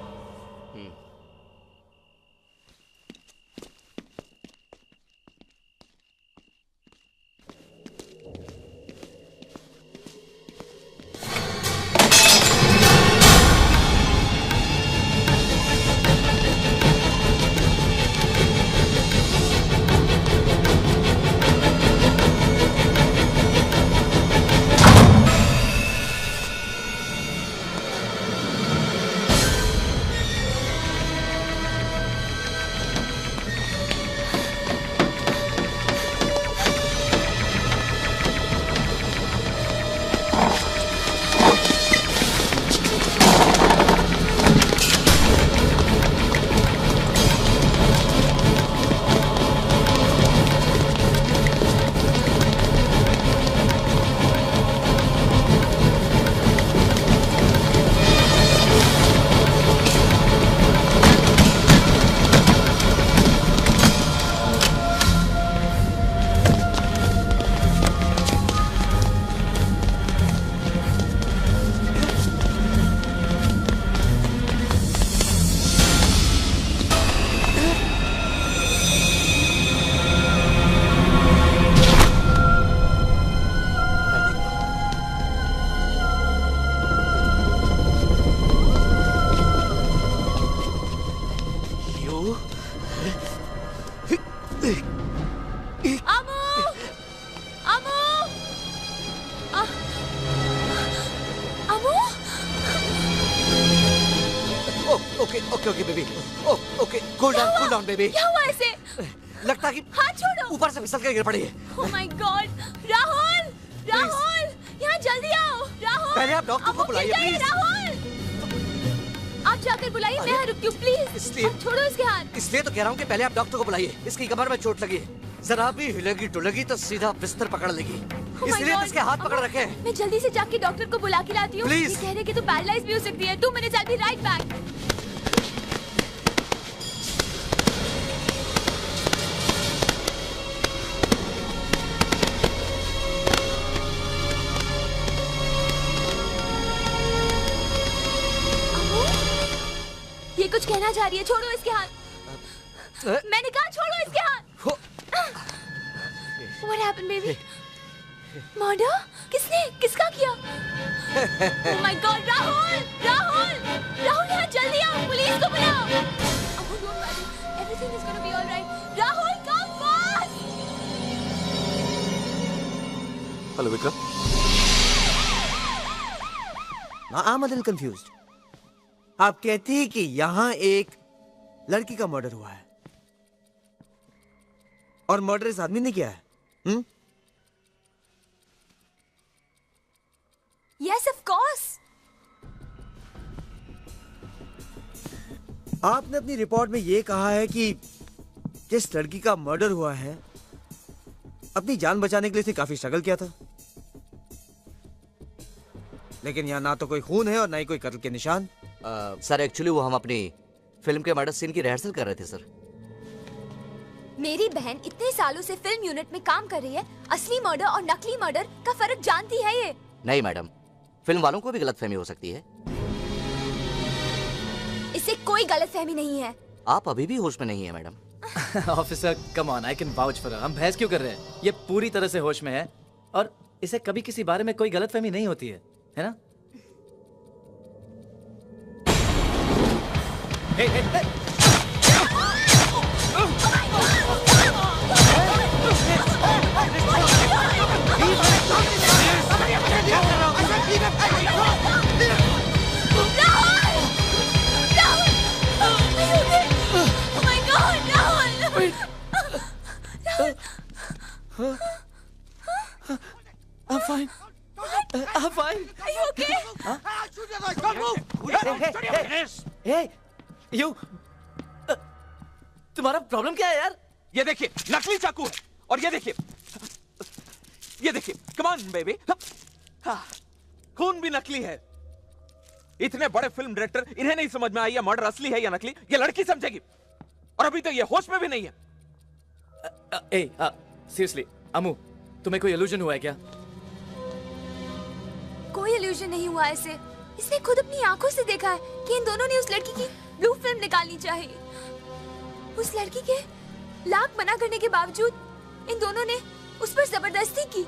Speaker 6: Okay baby. Okay cool down baby.
Speaker 13: क्या हुआ ऐसे?
Speaker 6: लगता कि
Speaker 13: हाथ छोड़ो।
Speaker 6: ऊपर से फिसल कर गिर पड़ी है।
Speaker 13: ओह माय गॉड। राहुल, राहुल, यहाँ जल्दी आओ। राहुल,
Speaker 6: पहले आप डॉक्टर को बुलाइए प्लीज।
Speaker 13: राहुल, आप जाकर बुलाइए, मैं यहाँ रुकती हूँ प्लीज।
Speaker 6: इसलिए
Speaker 13: छोड़ो इसके हाथ।
Speaker 6: इसलिए तो कह रहा हूँ कि पहले आप डॉक्टर को बुलाइए। इसकी कमर में चोट लगी है, जरा भी हिलेगी डुलेगी तो सीधा बिस्तर पकड़ लेगी। इसलिए तो इसके हाथ पकड़ रखे हैं।
Speaker 13: मैं जल्दी से जाके डॉक्टर को बुला के लाती हूँ।
Speaker 6: Please।
Speaker 13: ये कह रहे कि तू पैरालाइज भी हो सकती है। 2 minutes, I'll be right back। ये कुछ कहना चाह रही है, छोड़ो इसके हाथ। मैंने कहा छोड़ो इसके हाथ। What happened, baby? Murder? किसका किया? Oh my God, राहुल, यहाँ जल्दी आओ, पुलिस को बुलाओ। Oh, don't worry, everything is gonna be all right. Rahul, come fast!
Speaker 12: Hello Vikram.
Speaker 17: I'm a little confused. आप कहती हैं कि यहाँ एक लड़की का मर्डर हुआ है और मर्डर इस आदमी ने किया है।
Speaker 13: Yes, of course.
Speaker 17: आपने अपनी रिपोर्ट में यह कहा है कि जिस लड़की का मर्डर हुआ है अपनी जान बचाने के लिए उसने काफी स्ट्रगल किया था, लेकिन यहाँ ना तो कोई खून है और ना ही कोई कत्ल के निशान।
Speaker 6: सर एक्चुअली वो हम अपनी फिल्म के मर्डर सीन की रिहर्सल कर रहे थे सर।
Speaker 13: मेरी बहन इतने सालों से फिल्म यूनिट में काम कर रही है, असली मर्डर और नकली मर्डर का फर्क जानती है ये।
Speaker 6: नहीं मैडम, फिल्म वालों को भी गलतफहमी हो सकती है।
Speaker 13: इससे कोई गलतफहमी नहीं है।
Speaker 6: आप अभी भी होश में नहीं है madam.
Speaker 14: Officer come on, I can vouch for her. हम बहस क्यों कर रहे हैं? ये पूरी तरह से होश में है और इसे कभी किसी बारे में कोई गलतफहमी नहीं होती है ना? Hey, hey, hey. I'm fine. I'm fine.
Speaker 13: Are you okay?
Speaker 14: Huh? Hey, you. तुम्हारा प्रॉब्लम क्या है यार?
Speaker 12: ये देखिए नकली चाकू है और ये देखिए कम ऑन बेबी। खून भी नकली है। इतने बड़े फिल्म डायरेक्टर, इन्हें नहीं समझ में आई है मर्डर असली है या नकली? ये लड़की समझेगी और अभी तो ये होश में भी नहीं है।
Speaker 14: सीरियसली अमू, तुम्हें कोई इल्यूजन हुआ है क्या?
Speaker 13: कोई इल्यूजन नहीं हुआ इसे। इसने खुद अपनी आंखों से देखा है कि इन दोनों ने उस लड़की की ब्लू फिल्म निकालनी चाहिए। उस लड़की के लाख मना करने के बावजूद इन दोनों ने उस पर जबरदस्ती की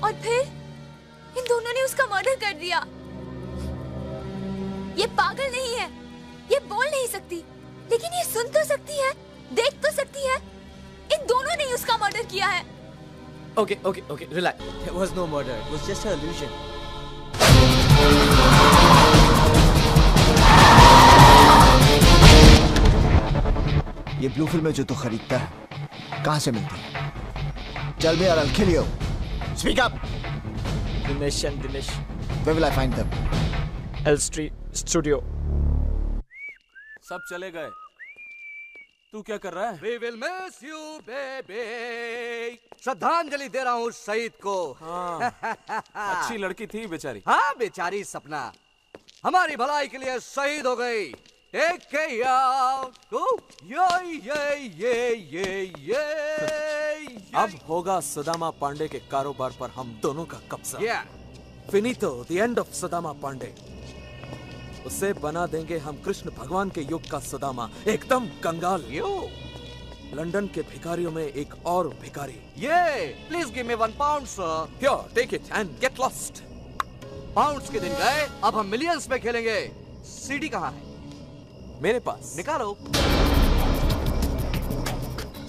Speaker 13: और फिर इन दोनों ने उसका मर्डर कर दिया। ये पागल नहीं है, ये बोल नहीं सकती, लेकिन ये सुन तो सकती है, देख तो सकती है। इन दोनों ने उसका मर्डर किया है।
Speaker 14: Okay, relax.
Speaker 17: It was no murder. It was just an illusion.
Speaker 1: ये ब्लू फिल्म जो तू खरीदता है कहाँ से मिलती है? चल बे यार, I'll kill you. Speak up.
Speaker 15: Dinesh.
Speaker 1: Where will I find them?
Speaker 15: L Street Studio.
Speaker 12: सब चले गए। तू क्या कर रहा है?
Speaker 6: We will miss you, baby. श्रद्धांजलि दे रहा हूँ शहीद को।
Speaker 12: हाँ, अच्छी लड़की थी बेचारी।
Speaker 6: हाँ बेचारी सपना हमारी भलाई के लिए शहीद हो गई। एक के ये।
Speaker 12: अब होगा सुदामा पांडे के कारोबार पर हम दोनों का कब्जा। फिनितो, the end of Sudama Pandey. उसे बना देंगे हम कृष्ण भगवान के युग का सुदामा, एकदम कंगाल। लंदन के भिखारियों में एक और भिखारी।
Speaker 6: Please give me 1 pound, sir.
Speaker 12: Here, take it and get lost.
Speaker 6: Pounds के दिन गए, अब हम मिलियंस में खेलेंगे। सीडी कहाँ है?
Speaker 12: मेरे पास।
Speaker 6: निकालो।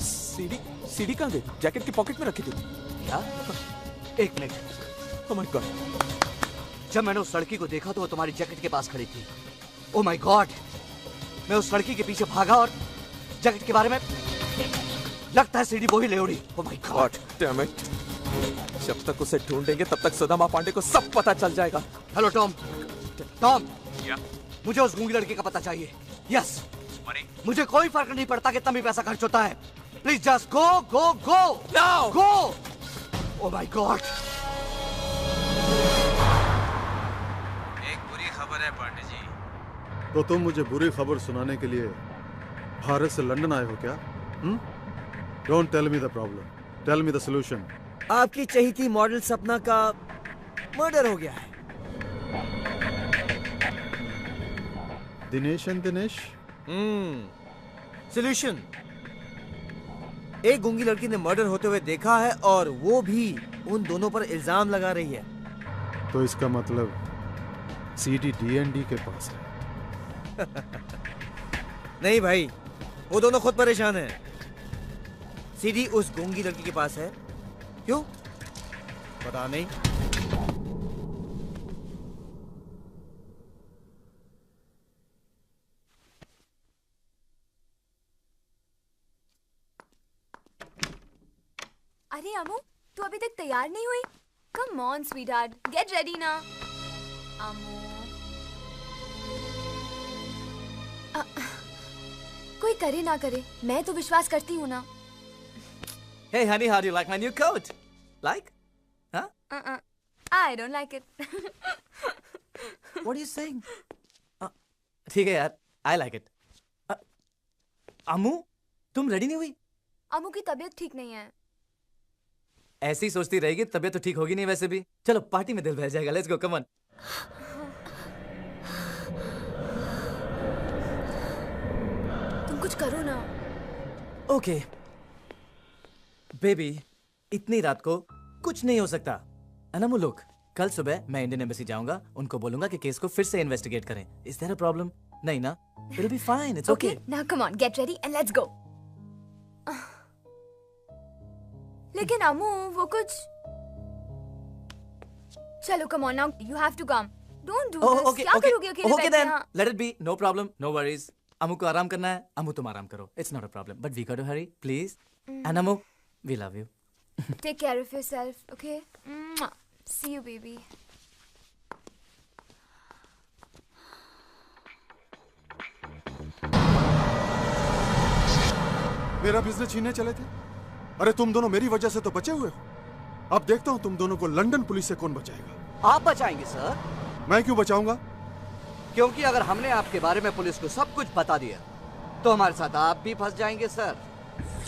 Speaker 12: सीडी कहाँ गई? जैकेट की पॉकेट में रखी थी
Speaker 6: क्या? एक मिनट।
Speaker 12: Oh my God.
Speaker 6: जब मैंने उस लड़की को देखा तो वो तुम्हारी जैकेट के पास खड़ी थी। Oh my God,
Speaker 17: मैं उस लड़की के पीछे भागा और जैकेट के बारे में लगता है सीडी वो ही ले उड़ी। ओह माय गॉड
Speaker 12: डैम इट। जब तक उसे ढूंढेंगे तब तक सुदामा पांडे को सब पता चल जाएगा।
Speaker 17: Hello Tom. टॉम, मुझे उस गूंगी लड़की का पता चाहिए। यस, मुझे कोई फर्क नहीं पड़ता कितना भी पैसा खर्च होता है। Please just go go go now go. Oh my God.
Speaker 11: एक बुरी खबर है पांडे जी।
Speaker 10: तो तुम मुझे बुरी खबर सुनाने के लिए भारत से लंदन आए हो क्या? Don't tell me the problem, tell me the solution.
Speaker 17: आपकी चहेती मॉडल सपना का मर्डर हो गया है।
Speaker 10: दिनेश एंड दिनेश।
Speaker 17: सॉल्यूशन, एक गूंगी लड़की ने मर्डर होते हुए देखा है और वो भी उन दोनों पर इल्जाम लगा रही है।
Speaker 10: तो इसका मतलब सीडी डीएनडी के पास है।
Speaker 17: नहीं भाई, वो दोनों खुद परेशान हैं। सीडी उस गूंगी लड़की के पास है। क्यों? पता नहीं।
Speaker 13: अरे अमू, तू अभी तक तैयार नहीं हुई? Come on sweetheart, get ready ना। अमू, कोई करे ना करे, मैं तो विश्वास करती हूँ ना।
Speaker 6: Hey honey, how do you like my new coat? Like? Huh?
Speaker 13: I don't like it.
Speaker 6: What are you saying? ठीक है यार, I like it.
Speaker 15: अम्मू, तुम रेडी नहीं हुई?
Speaker 13: अमू की तबीयत ठीक नहीं है।
Speaker 6: ऐसी सोचती रहेगी तबीयत तो ठीक होगी नहीं वैसे भी। चलो पार्टी में दिल बहल जाएगा। Let's go, come on.
Speaker 13: तुम कुछ करो ना।
Speaker 15: ओके बेबी, इतनी रात को कुछ नहीं हो सकता। अनमू लुक, कल सुबह मैं इंडियन एम्बेसी जाऊंगा, उनको बोलूंगा कि केस को फिर से इन्वेस्टिगेट करें। Is there a problem? नहीं ना? It will be fine, it's okay.
Speaker 13: Now come on, get ready and let's go. लेकिन अमू, वो कुछ। चलो come on now, you have to come. Don't do this. क्या करोगे अकेले बैठ के यहाँ?
Speaker 6: Let it be, no problem, no worries. Amu को आराम करना है, अमू तुम आराम करो। It's not a problem, but we got to Hari please. And Amu, we love you.
Speaker 13: Take care of yourself, okay? See you, baby.
Speaker 10: मेरा बिजनेस छीनने चले थे? अरे तुम दोनों मेरी वजह से तो बचे हुए हो। अब देखता हूँ तुम दोनों को लंदन पुलिस से कौन बचाएगा।
Speaker 6: आप बचाएंगे सर।
Speaker 10: मैं क्यों बचाऊंगा?
Speaker 6: क्योंकि अगर हमने आपके बारे में पुलिस को सब कुछ बता दिया तो हमारे साथ आप भी फंस जाएंगे सर।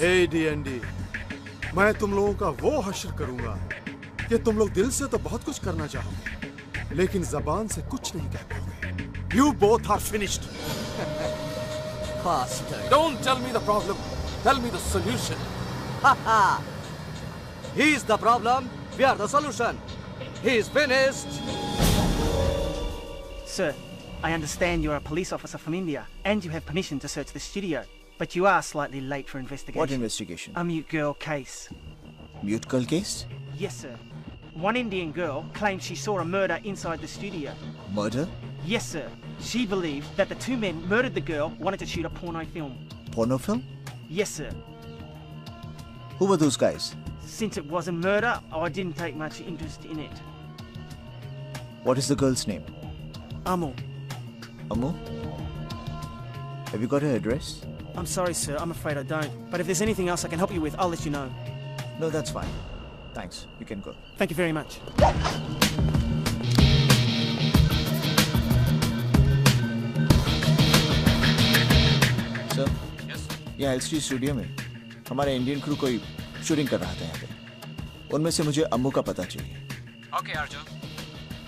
Speaker 10: ए डीएनडी, मैं तुम लोगों का वो हश्र करूंगा कि तुम लोग दिल से तो बहुत कुछ करना चाहोगे लेकिन जबान से कुछ नहीं कह पाओगे। You both are finished.
Speaker 12: Don't tell me the problem. Tell me the solution.
Speaker 6: He is the problem. We are the solution. He is finished.
Speaker 18: Sir, I understand you're a police officer from India and you have permission to search the studio, but you are slightly late for investigation.
Speaker 1: What investigation?
Speaker 18: A mute girl case.
Speaker 1: Mute girl case?
Speaker 18: Yes, sir. One Indian girl claims she saw a murder inside the studio.
Speaker 1: Murder?
Speaker 18: Yes, sir. She believed that the two men murdered the girl, wanted to shoot a porno film.
Speaker 1: Porno film?
Speaker 18: Yes, sir.
Speaker 1: Who were those guys?
Speaker 18: Since it was a murder, I didn't take much interest in it.
Speaker 1: What is the girl's name?
Speaker 18: Amu.
Speaker 1: Amu? Have you got her address?
Speaker 18: I'm sorry, sir. I'm afraid I don't. But if there's anything else I can help you with, I'll let you know.
Speaker 1: No, that's fine. Thanks. You can go.
Speaker 18: Thank you very much.
Speaker 1: Sir? Yes? यहाँ LCD studio में हमारे Indian crew कोई shooting कर रहा था यहाँ पे। उनमें से मुझे अम्मू का पता चाहिए।
Speaker 14: Okay, Arjun.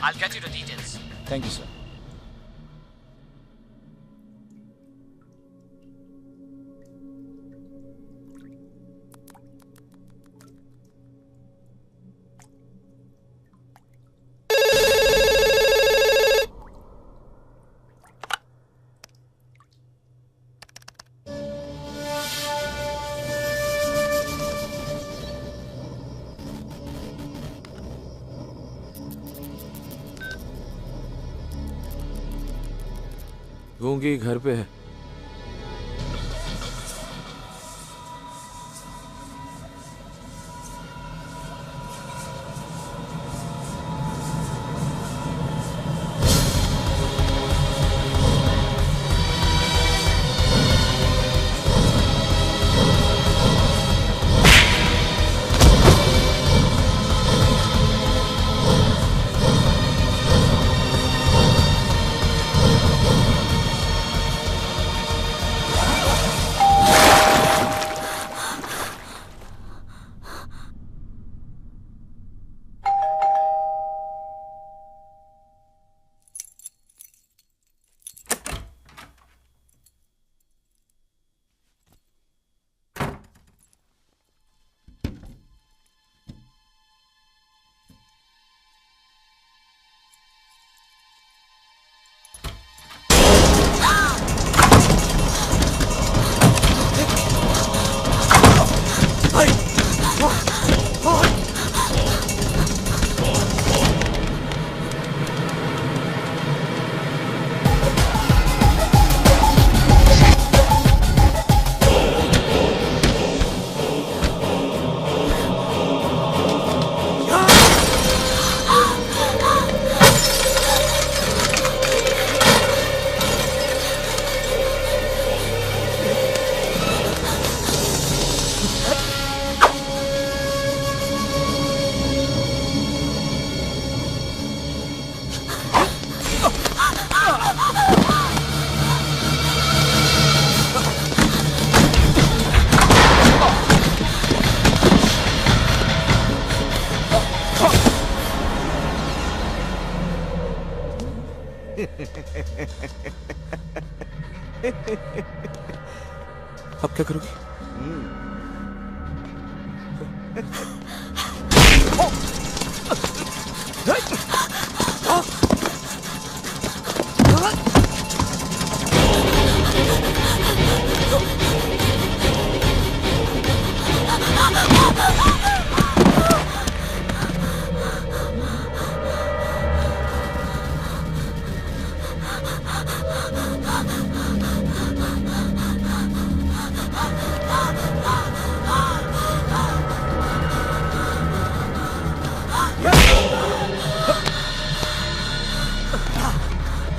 Speaker 14: I'll get you the details.
Speaker 1: Thank you, sir.
Speaker 12: गूंगी घर पे है। अब क्या करोगी?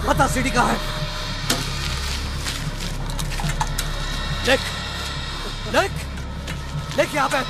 Speaker 17: बता सीढ़ी कहाँ है? देख, देख, देख यहाँ पे।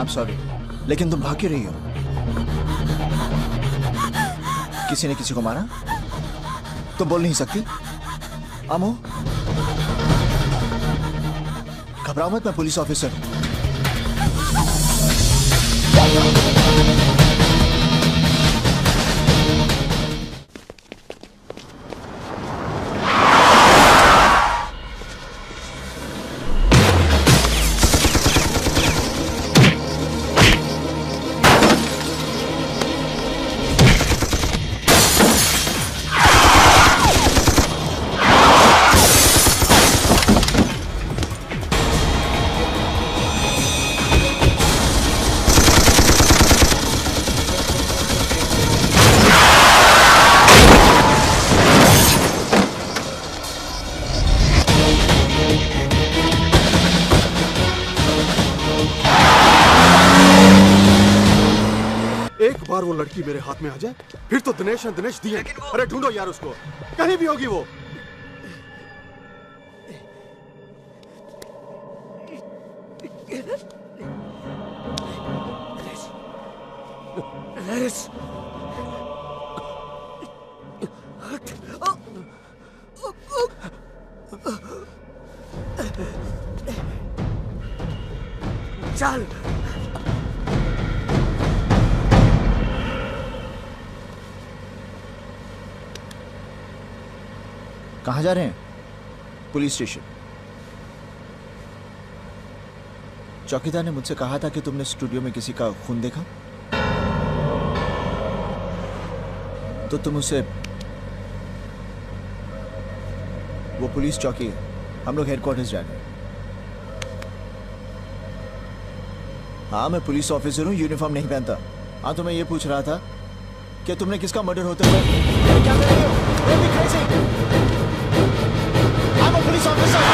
Speaker 1: सॉरी, लेकिन तुम भाग क्यों रही हो? किसी ने किसी को मारा? तुम बोल नहीं सकती? आमो, घबराओ मत, मैं पुलिस ऑफिसर हूं।
Speaker 10: वो लड़की मेरे हाथ में आ जाए फिर तो दिनेश है दिनेश दिए। अरे ढूंढो यार उसको, कहीं भी होगी वो।
Speaker 17: चल
Speaker 1: कहाँ जा रहे हैं? Police station. चौकीदार ने मुझसे कहा था कि तुमने स्टूडियो में किसी का खून देखा, तो तुम उसे, वो पुलिस चौकी है, हम लोग हेडक्वार्टर्स जा रहे हैं। हाँ मैं पुलिस ऑफिसर हूँ, यूनिफॉर्म नहीं पहनता। हाँ तो मैं ये पूछ रहा था कि तुमने किसका मर्डर होते हुए क्या कर रही हो? I'm a police officer.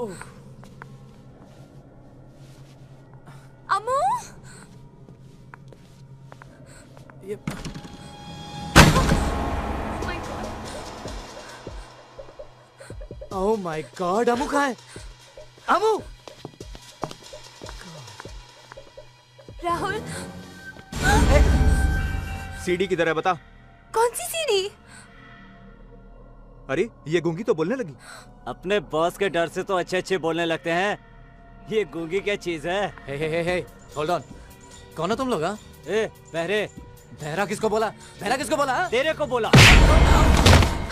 Speaker 13: Amu
Speaker 15: oh my God, Amu कहाँ है? अमू!
Speaker 13: राहुल,
Speaker 19: सीडी किधर है बता।
Speaker 13: कौन सी सीडी?
Speaker 19: अरे ये गूंगी तो बोलने लगी।
Speaker 15: अपने बॉस के डर से तो अच्छे अच्छे बोलने लगते हैं, ये गूंगी क्या चीज है?
Speaker 6: हे होल्ड ऑन, कौन हो तुम लोग? हाँ
Speaker 15: बहरे,
Speaker 6: बहरा किसको बोला? बहरा किसको बोला?
Speaker 15: तेरे को बोला।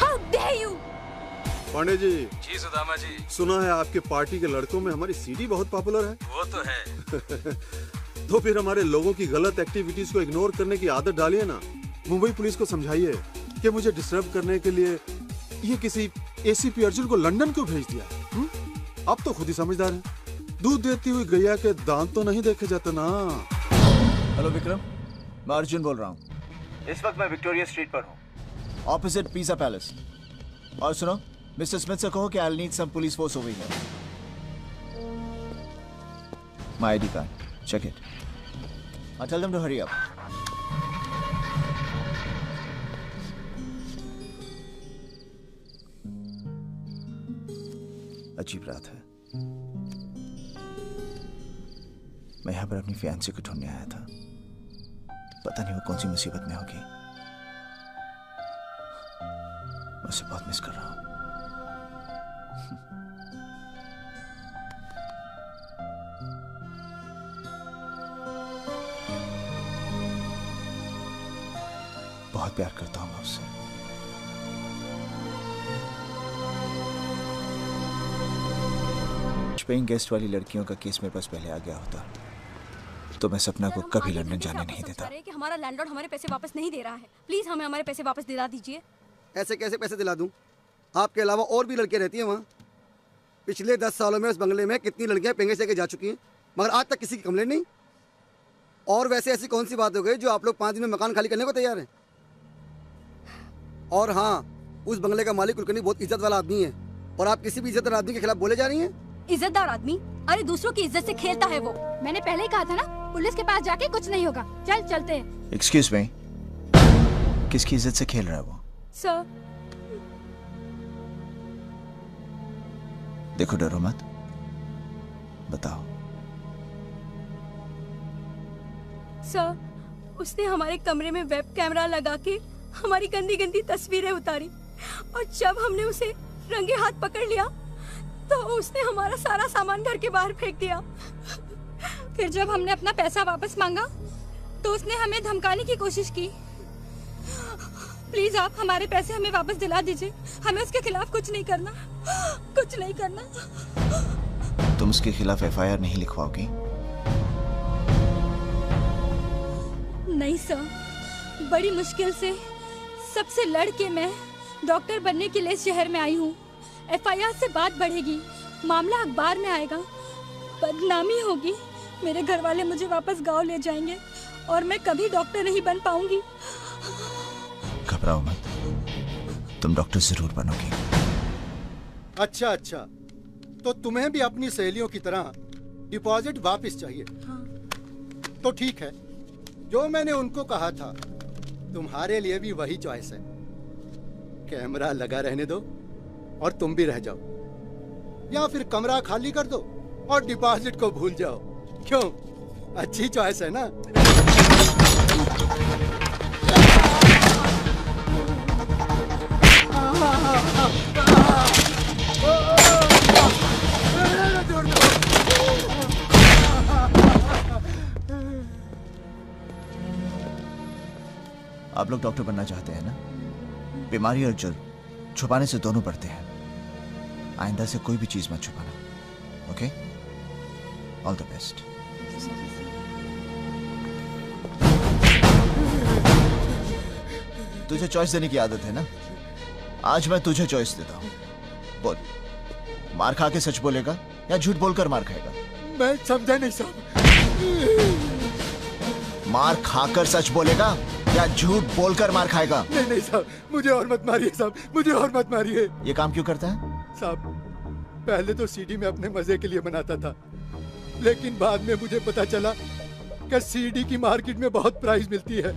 Speaker 13: How dare you?
Speaker 10: Pandey ji.
Speaker 11: जी सुदामा जी।
Speaker 10: सुना है आपके पार्टी के लड़कों में हमारी सीडी बहुत पॉपुलर है।
Speaker 11: वो तो है।
Speaker 10: तो फिर हमारे लोगों की गलत एक्टिविटीज को इग्नोर करने की आदत डालिए ना। मुंबई पुलिस को समझाइए कि मुझे डिस्टर्ब करने के लिए ये किसी एसीपी अर्जुन को लंदन क्यों भेज दिया। अब तो खुद ही समझदार है। दूध देती हुई गैया के दांत तो नहीं देखे जाते ना।
Speaker 1: हेलो विक्रम, मैं अर्जुन बोल रहा हूँ।
Speaker 20: इस वक्त मैं विक्टोरिया स्ट्रीट पर हूँ,
Speaker 1: ऑपोजिट पिज़्ज़ा पैलेस। और सुनो, मिस्टर स्मिथ से कहो कि I need some police force over here. My ID card, check it. I tell them to hurry up. अजीब रात है। मैं यहाँ पर अपनी फियांसी को ढूंढने आया था। पता नहीं वो कौन सी मुसीबत में होगी। मैं उसे बहुत मिस कर रहा हूँ। बहुत प्यार करता हूं मैं उससे। पेइंग गेस्ट वाली लड़कियों का केस मेरे पास पहले आ गया होता तो मैं सपना को कभी लंदन जाने नहीं देता।
Speaker 13: कि हमारा लैंडलॉर्ड हमारे पैसे वापस नहीं दे रहा है, प्लीज हमें हमारे पैसे वापस दिला दीजिए।
Speaker 21: ऐसे कैसे पैसे दिला दूं? आपके अलावा और भी लड़कियां रहती हैं वहाँ। पिछले 10 सालों में उस बंगले में कितनी लड़कियां पेंगे से जा चुकी हैं, मगर आज तक किसी की कंप्लेंट नहीं। और वैसे ऐसी कौन सी बात हो गई जो आप लोग 5 दिन में मकान खाली करने को तैयार हैं? और हाँ, उस बंगले का मालिक कुलकर्णी बहुत इज्जत वाला आदमी है और आप किसी भी इज्जतदार आदमी के खिलाफ बोले जा रही हैं।
Speaker 13: इज्जतदार आदमी? अरे दूसरों की इज्जत से खेलता है वो।
Speaker 22: मैंने पहले ही कहा था ना, पुलिस के पास जाके कुछ नहीं होगा। चल चलते हैं।
Speaker 1: एक्सक्यूज मी, किसकी इज्जत से खेल रहा है वो?
Speaker 13: सर।
Speaker 1: देखो, डरो मत, बताओ।
Speaker 13: सर, उसने हमारे कमरे में वेब कैमरा लगा के हमारी गंदी गंदी तस्वीरें उतारी और जब हमने उसे रंगे हाथ पकड़ लिया तो उसने हमारा सारा सामान घर के बाहर फेंक दिया।
Speaker 22: फिर जब हमने अपना पैसा वापस मांगा तो उसने हमें धमकाने की कोशिश की। प्लीज आप हमारे पैसे हमें वापस दिला दीजिए। हमें उसके खिलाफ कुछ नहीं करना, कुछ नहीं करना।
Speaker 1: तुम उसके खिलाफ एफआईआर नहीं लिखवाओगी?
Speaker 22: नहीं सर, बड़ी मुश्किल से सबसे लड़ के मैं डॉक्टर बनने के लिए इस शहर में आई हूँ। एफआईआर से बात बढ़ेगी, मामला अखबार में आएगा, बदनामी होगी, मेरे घर वाले मुझे वापस गांव ले जाएंगे और मैं कभी डॉक्टर नहीं बन पाऊंगी।
Speaker 1: घबराओ मत, तुम डॉक्टर जरूर बनोगी।
Speaker 23: अच्छा अच्छा, तो तुम्हें भी अपनी सहेलियों की तरह डिपॉजिट वापस चाहिए?
Speaker 22: हाँ।
Speaker 23: तो ठीक है, जो मैंने उनको कहा था तुम्हारे लिए भी वही चॉइस है। कैमरा लगा रहने दो और तुम भी रह जाओ, या फिर कमरा खाली कर दो और डिपॉजिट को भूल जाओ। क्यों, अच्छी चॉइस है ना?
Speaker 1: आप लोग डॉक्टर बनना चाहते हैं ना? बीमारी और जुल्म छुपाने से दोनों बढ़ते हैं। आइंदा से कोई भी चीज मत छुपाना, ओके? All the best. तुझे चॉइस देने की आदत है ना? आज मैं तुझे चॉइस देता हूँ। बोल, मार खा के सच बोलेगा या झूठ बोलकर मार खाएगा?
Speaker 23: मैं समझा नहीं साहब।
Speaker 1: मार खाकर सच बोलेगा या झूठ बोलकर मार खाएगा?
Speaker 23: नहीं नहीं साहब, मुझे और मत मारिए साहब, मुझे और मत मारिए।
Speaker 1: ये काम क्यों करता है
Speaker 23: साहब? पहले तो सीडी में अपने मजे के लिए बनाता था, लेकिन बाद में मुझे पता चला कि सीडी की मार्केट में बहुत प्राइस मिलती है,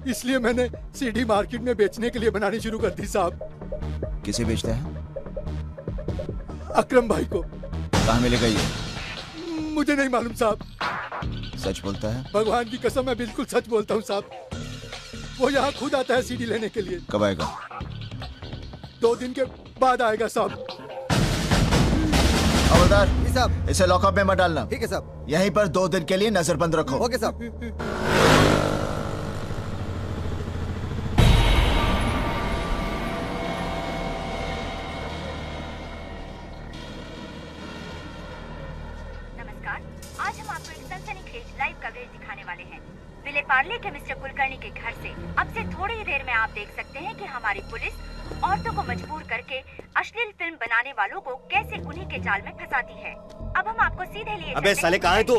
Speaker 23: इसलिए मैंने सीडी मार्केट में बेचने के लिए बनानी शुरू कर दी साहब।
Speaker 1: किसे बेचते हैं?
Speaker 23: अकरम भाई को।
Speaker 1: कहाँ मिलेगा ये?
Speaker 23: मुझे नहीं मालूम साहब।
Speaker 1: सच बोलता है?
Speaker 23: भगवान की कसम, मैं बिल्कुल सच बोलता हूँ साहब। वो यहाँ खुद आता है सीडी लेने के लिए।
Speaker 1: कब आएगा?
Speaker 23: 2 दिन के बाद आएगा साहब।
Speaker 1: हवलदार
Speaker 21: जी साहब।
Speaker 1: इसे लॉकअप में मत डालना।
Speaker 21: ठीक है साहब।
Speaker 1: यहीं पर 2 दिन के लिए नजरबंद रखो।
Speaker 21: ओके साहब।
Speaker 2: नमस्कार, आज हम आपको एक सनसनीखेज लाइव कवरेज दिखाने वाले हैं। विले पार्ले के मिस्टर कुलकर्णी के घर से अब से थोड़ी ही देर में आप देख सकते हैं कि हमारी पुलिस औरतों को मजबूर करके अश्लील फिल्म बनाने वालों को कैसे उन्हीं के जाल में फंसाती है। अब हम आपको सीधे लिए
Speaker 3: अबे साले कहाँ है तू?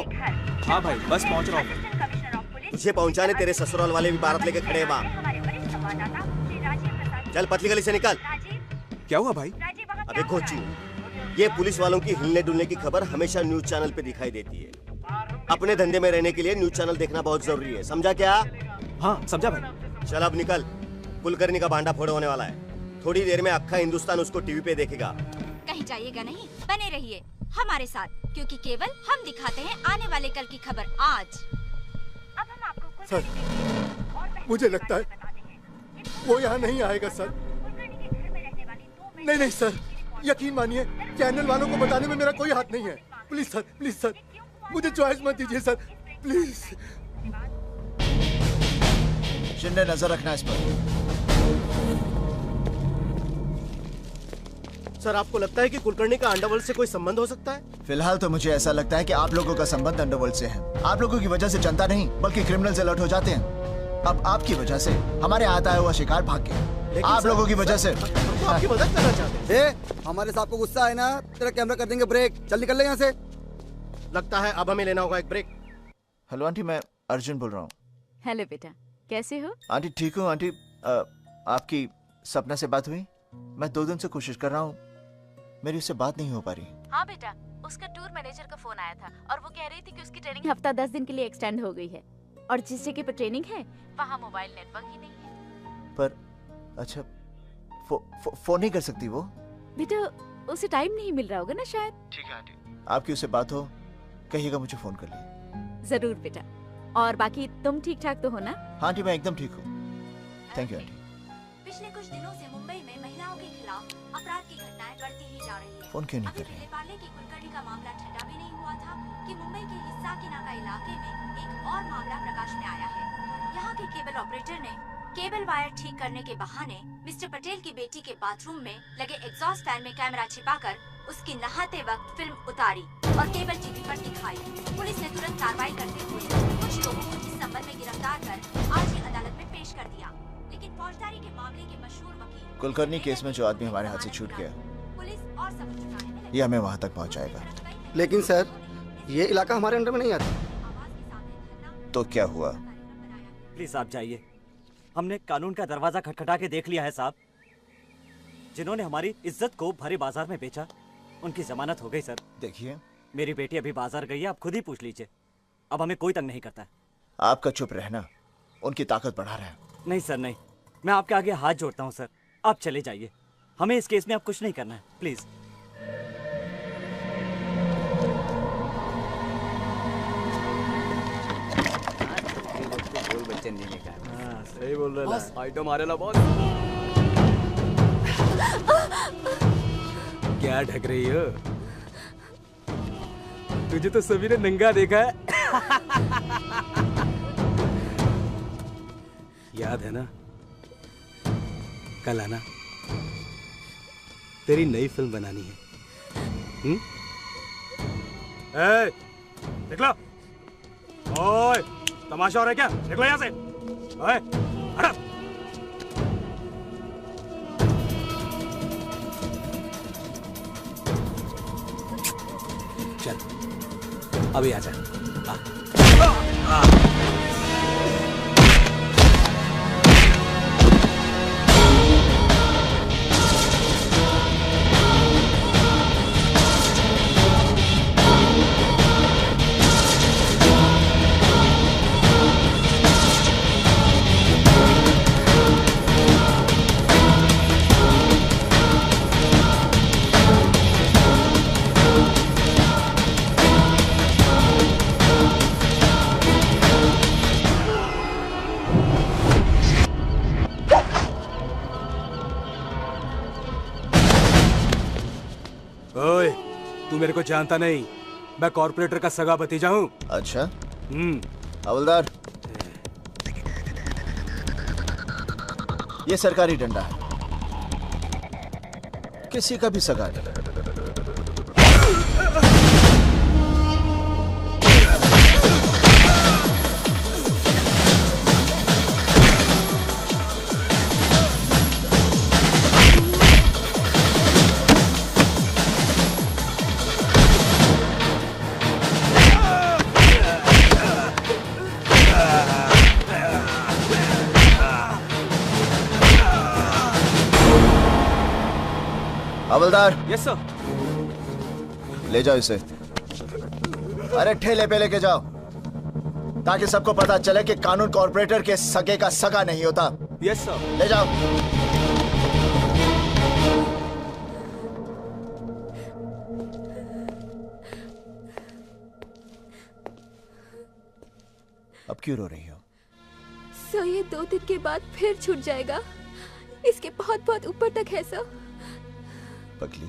Speaker 12: हाँ भाई बस पहुँच रहा हूँ।
Speaker 3: तुझे पहुँचाने तेरे ससुराल वाले भी बारात लेके खड़े हैं वहाँ।
Speaker 2: हमारे वरिष्ठ संवाददाता श्री राजीव प्रसाद।
Speaker 3: चल पतली गली से निकल।
Speaker 12: क्या हुआ भाई?
Speaker 3: अबे कोची, ये पुलिस वालों की हिलने डुलने की खबर हमेशा न्यूज चैनल पे दिखाई देती है। अपने धंधे में रहने के लिए न्यूज चैनल देखना बहुत जरूरी है, समझा क्या?
Speaker 12: हाँ समझा भाई।
Speaker 3: चल अब निकल, कुलकर्णी का भांडा फोड़ होने वाला है। थोड़ी देर में अक्खा हिंदुस्तान उसको टीवी पे देखेगा।
Speaker 2: कहीं जाइएगा नहीं, बने रहिए हमारे साथ, क्योंकि केवल हम दिखाते हैं आने वाले कल की खबर आज। अब हम आपको
Speaker 23: सर, मुझे लगता है वो यहाँ नहीं आएगा सर। नहीं सर, यकीन मानिए, चैनल वालों को बताने में मेरा कोई हाथ नहीं है। प्लीज सर, मुझे चॉइस मत दीजिए सर, प्लीज।
Speaker 1: शिंदे नजर रखना इस पर।
Speaker 3: सर, आपको लगता है कि कुलकर्णी का अंडरवर्ल्ड से कोई संबंध हो सकता है?
Speaker 1: फिलहाल तो मुझे ऐसा लगता है कि आप लोगों का संबंध अंडरवर्ल्ड से है। आप लोगों की वजह से जनता नहीं बल्कि क्रिमिनल्स अलर्ट हो जाते हैं। अब आपकी वजह से हमारे हाथ आया हुआ शिकार भाग गया। आप लोगों की वजह से
Speaker 21: तो आपकी मदद करना चाहते हैं। हमारे साहब को गुस्सा है ना, तेरा कैमरा कर देंगे ब्रेक। चल निकल ले यहाँ से।
Speaker 3: लगता है अब हमें लेना होगा एक ब्रेक।
Speaker 1: हेलो आंटी, मैं अर्जुन बोल रहा हूँ।
Speaker 9: हेलो बेटा, कैसे हो?
Speaker 1: आंटी ठीक हूँ आंटी। आपकी सपना से बात हुई? मैं 2 दिन से कोशिश कर रहा हूँ, मेरी उससे बात नहीं हो पा रही।
Speaker 9: हाँ बेटा, उसका टूर मैनेजर का फोन आया था और वो कह रही थी कि उसकी ट्रेनिंग हफ्ता 10 दिन के लिए एक्सटेंड हो गई है और जिस जगह पर ट्रेनिंग है वहाँ मोबाइल नेटवर्क ही नहीं है।
Speaker 1: पर अच्छा, फोन नहीं कर सकती वो?
Speaker 9: बेटा उसे टाइम नहीं मिल रहा होगा ना शायद।
Speaker 1: ठीक है आंटी, आपकी उससे बात हो कहिएगा मुझे फोन कर ले।
Speaker 9: जरूर बेटा। और बाकी तुम ठीक ठाक तो हो ना?
Speaker 1: हाँ आंटी, मैं एकदम ठीक हूँ। Thank you aunty.
Speaker 2: पिछले कुछ दिनों से मुंबई में महिलाओं के खिलाफ अपराध की घटनाएं बढ़ती ही जा रही है।
Speaker 1: फोन क्यों नहीं कर रही?
Speaker 2: विले पार्ले की कुलकर्णी का मामला ठंडा भी नहीं हुआ था कि मुंबई के हिस्साकीनाका इलाके में एक और मामला प्रकाश में आया है। यहाँ के केबल ऑपरेटर ने केबल वायर ठीक करने के बहाने मिस्टर पटेल की बेटी के बाथरूम में लगे एग्जॉस्ट फैन में कैमरा छिपाकर उसकी नहाते वक्त फिल्म उतारी और केबल टीवी पर दिखाई। पुलिस ने तुरंत कार्रवाई करते हुए कुछ लोगों को इस संबंध में गिरफ्तार कर आज ही अदालत में पेश कर दिया। लेकिन फौजदारी के मामले के मशहूर वकील
Speaker 1: कुलकर्णी केस में जो आदमी हमारे हाथ से छूट गया,
Speaker 2: पुलिस और सबूत जुटाने में
Speaker 1: ये हमें वहाँ तक पहुँचाएगा।
Speaker 21: लेकिन सर, ये इलाका हमारे अंडर में नहीं आता।
Speaker 1: तो क्या हुआ?
Speaker 15: प्लीज आप जाइए, हमने कानून का दरवाजा खटखटा के देख लिया है साहब। जिन्होंने हमारी इज्जत को भरे बाजार में बेचा, उनकी जमानत हो गई सर।
Speaker 1: देखिए,
Speaker 15: मेरी बेटी अभी बाजार गई है, आप खुद ही पूछ लीजिए। अब हमें कोई तंग नहीं करता है।
Speaker 1: आपका चुप रहना उनकी ताकत बढ़ा रहा है।
Speaker 15: नहीं सर नहीं, मैं आपके आगे हाथ जोड़ता हूँ सर, आप चले जाइए। हमें इस केस में आप कुछ नहीं करना है, प्लीज।
Speaker 8: सही बोल रहा है। आइटम आ रहा बॉस।
Speaker 12: क्या ढक रही हो? तुझे तो सभी ने नंगा देखा है। याद है ना, कल आना, तेरी नई फिल्म बनानी है।
Speaker 20: देख लो। ओए, तमाशा हो रहा है क्या? देख लो यहाँ से। ओए, हट।
Speaker 12: चल, अभी आजा।
Speaker 20: को जानता नहीं, मैं कॉर्पोरेटर का सगा भतीजा हूँ।
Speaker 1: अच्छा। हवलदार, ये सरकारी डंडा है, किसी का भी सगा नहीं। हवलदार।
Speaker 20: Yes sir.
Speaker 1: ले जाओ इसे। अरे ठेले पे लेके जाओ, ताकि सबको पता चले कि कानून कॉर्पोरेटर के सगे का सगा नहीं होता।
Speaker 20: Yes sir.
Speaker 1: ले जाओ। अब क्यों रो रही हो?
Speaker 22: सर ये 2 दिन के बाद फिर छूट जाएगा, इसके बहुत बहुत ऊपर तक है सर।
Speaker 1: पगली,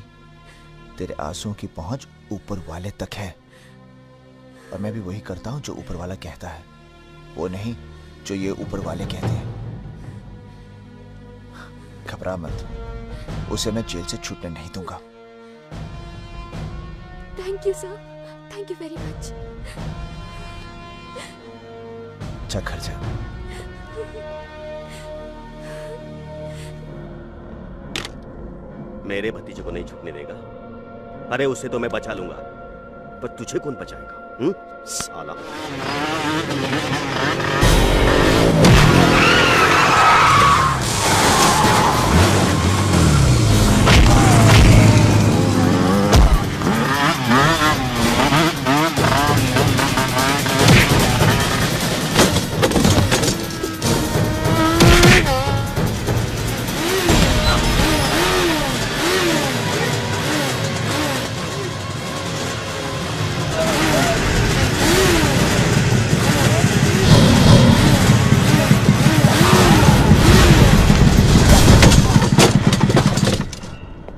Speaker 1: तेरे आंसुओं की पहुंच ऊपर वाले तक है, और मैं भी वही करता हूं जो ऊपर वाला कहता है, वो नहीं जो ये ऊपर वाले कहते हैं। घबरा मत, उसे मैं जेल से छूटने नहीं दूंगा।
Speaker 22: Thank you sir, thank you very much.
Speaker 1: अच्छा घर जा।
Speaker 3: मेरे भतीजे को नहीं छूटने देगा। अरे उसे तो मैं बचा लूंगा, पर तुझे कौन बचाएगा? साला।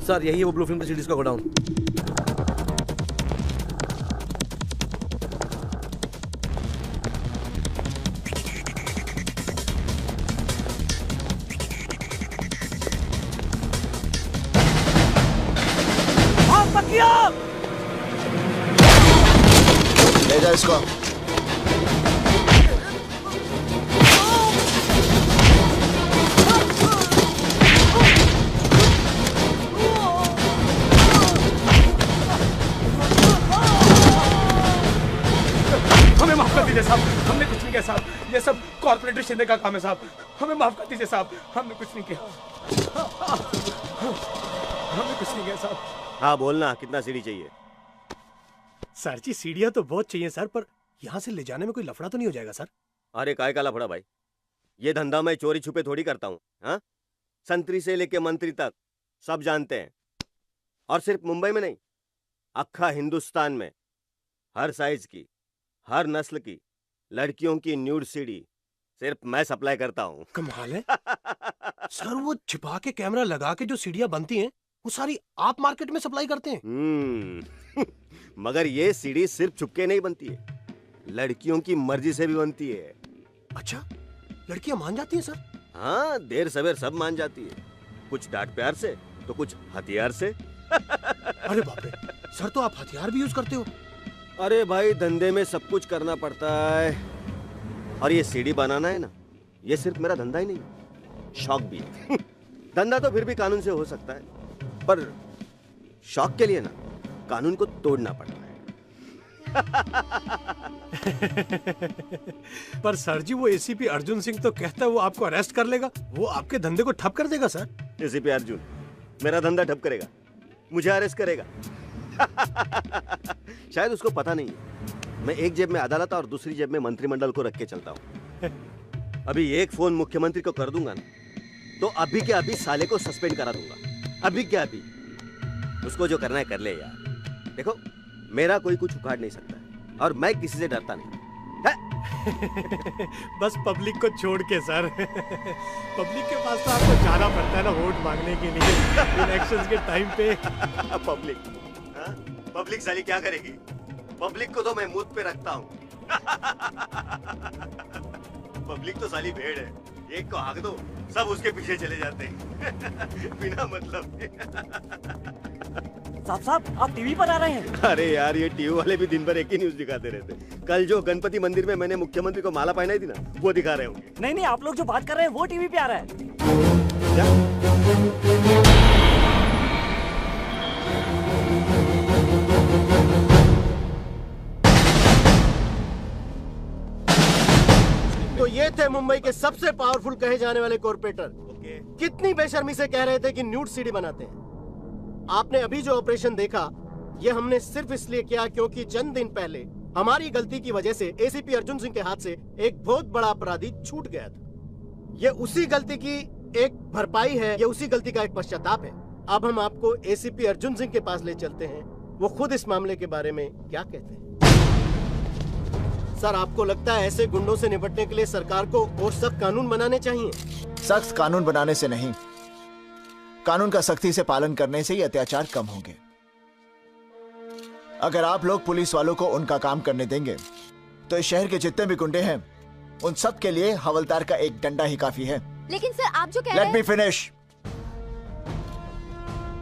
Speaker 17: सर यही है वो ब्लू फिल्म सीरीज का गोडाउन।
Speaker 1: ले जा इसको।
Speaker 20: साहब, हमने कुछ नहीं किया साहब, ये सब कॉर्पोरेटर शिंदे का काम है साहब, हमें माफ कर दीजिए साहब, हमने कुछ नहीं किया, हमने कुछ नहीं किया साहब।
Speaker 3: हाँ बोलना, कितना सीढ़ी चाहिए?
Speaker 4: सर जी सीढ़ियाँ तो बहुत चाहिए सर, पर यहाँ से ले जाने में कोई लफड़ा तो नहीं हो जाएगा सर?
Speaker 3: अरे काय का लफड़ा भाई, ये धंधा मैं चोरी छुपे थोड़ी करता हूँ। हाँ, संतरी से लेके मंत्री तक सब जानते हैं, और सिर्फ मुंबई में नहीं, अक्खा हिंदुस्तान में हर साइज की, हर नस्ल की लड़कियों की न्यूड सीडी सिर्फ मैं सप्लाई करता हूँ।
Speaker 4: कमाल है सर, वो छिपा के कैमरा लगा के जो सीढ़ियाँ बनती हैं वो सारी आप मार्केट में सप्लाई करते हैं?
Speaker 3: मगर ये सीडी सिर्फ छुपके नहीं बनती है, लड़कियों की मर्जी से भी बनती है।
Speaker 4: अच्छा, लड़कियां मान जाती हैं सर?
Speaker 3: हाँ, देर सवेर सब मान जाती है, कुछ डांट प्यार से तो कुछ हथियार से।
Speaker 4: अरे बाप रे सर, तो आप हथियार भी यूज करते हो?
Speaker 3: अरे भाई, धंधे में सब कुछ करना पड़ता है, और ये सीडी बनाना है ना, ये सिर्फ मेरा धंधा ही नहीं, शौक भी है। धंधा तो फिर भी कानून से हो सकता है, पर शौक के लिए ना कानून को तोड़ना पड़ता है।
Speaker 4: पर सर जी, वो एसीपी अर्जुन सिंह तो कहता है वो आपको अरेस्ट कर लेगा, वो आपके धंधे को ठप कर देगा सर।
Speaker 3: एसीपी अर्जुन मेरा धंधा ठप करेगा, मुझे अरेस्ट करेगा? शायद उसको पता नहीं है, मैं एक जेब में अदालत और दूसरी जेब में मंत्रिमंडल को रख के चलता हूँ। अभी एक फोन मुख्यमंत्री को कर दूंगा ना, तो अभी के अभी साले को सस्पेंड करा दूंगा, अभी के अभी। उसको जो करना है कर ले यार। देखो, मेरा कोई कुछ उखाड़ नहीं सकता है, और मैं किसी से डरता नहीं।
Speaker 4: बस पब्लिक को छोड़ के सर। पब्लिक के पास तो आपको जाना पड़ता है ना वोट मांगने के लिए इलेक्शंस के टाइम पे।
Speaker 3: पब्लिक पब्लिक साली क्या करेगी? पब्लिक को तो मैं मुंह पे रखता हूँ। पब्लिक तो साली भेड़ है, एक को हाँक दो सब उसके पीछे चले जाते हैं बिना मतलब के।
Speaker 15: साहब आप टीवी पर आ रहे हैं?
Speaker 3: अरे यार ये टीवी वाले भी दिन भर एक ही न्यूज दिखाते रहते। कल जो गणपति मंदिर में मैंने मुख्यमंत्री को माला पहनाई थी ना, वो दिखा रहे होंगे।
Speaker 15: नहीं नहीं, आप लोग जो बात कर रहे हैं वो टीवी पे आ रहा है।
Speaker 4: तो ये थे मुंबई के सबसे पावरफुल कहे जाने वाले कॉर्पोरेटर। कितनी बेशर्मी से कह रहे थे कि न्यूड सीडी बनाते हैं। आपने अभी जो ऑपरेशन देखा, ये हमने सिर्फ इसलिए किया क्योंकि चंद दिन पहले हमारी गलती की वजह से एसीपी अर्जुन सिंह के हाथ से एक बहुत बड़ा अपराधी छूट गया था। ये उसी गलती की एक भरपाई है, ये उसी गलती का एक पश्चाताप है। अब हम आपको एसीपी अर्जुन सिंह के पास ले चलते हैं, वो खुद इस मामले के बारे में क्या कहते हैं। सर, आपको लगता है ऐसे गुंडों से निपटने के लिए सरकार को और सख्त कानून बनाने चाहिए?
Speaker 1: सख्त कानून बनाने से नहीं, कानून का सख्ती से पालन करने से ही अत्याचार कम होंगे। अगर आप लोग पुलिस वालों को उनका काम करने देंगे तो इस शहर के जितने भी गुंडे हैं उन सब के लिए हवलदार का एक डंडा ही काफी है।
Speaker 13: लेकिन सर आप जो कह रहे हैं।
Speaker 1: Let me finish.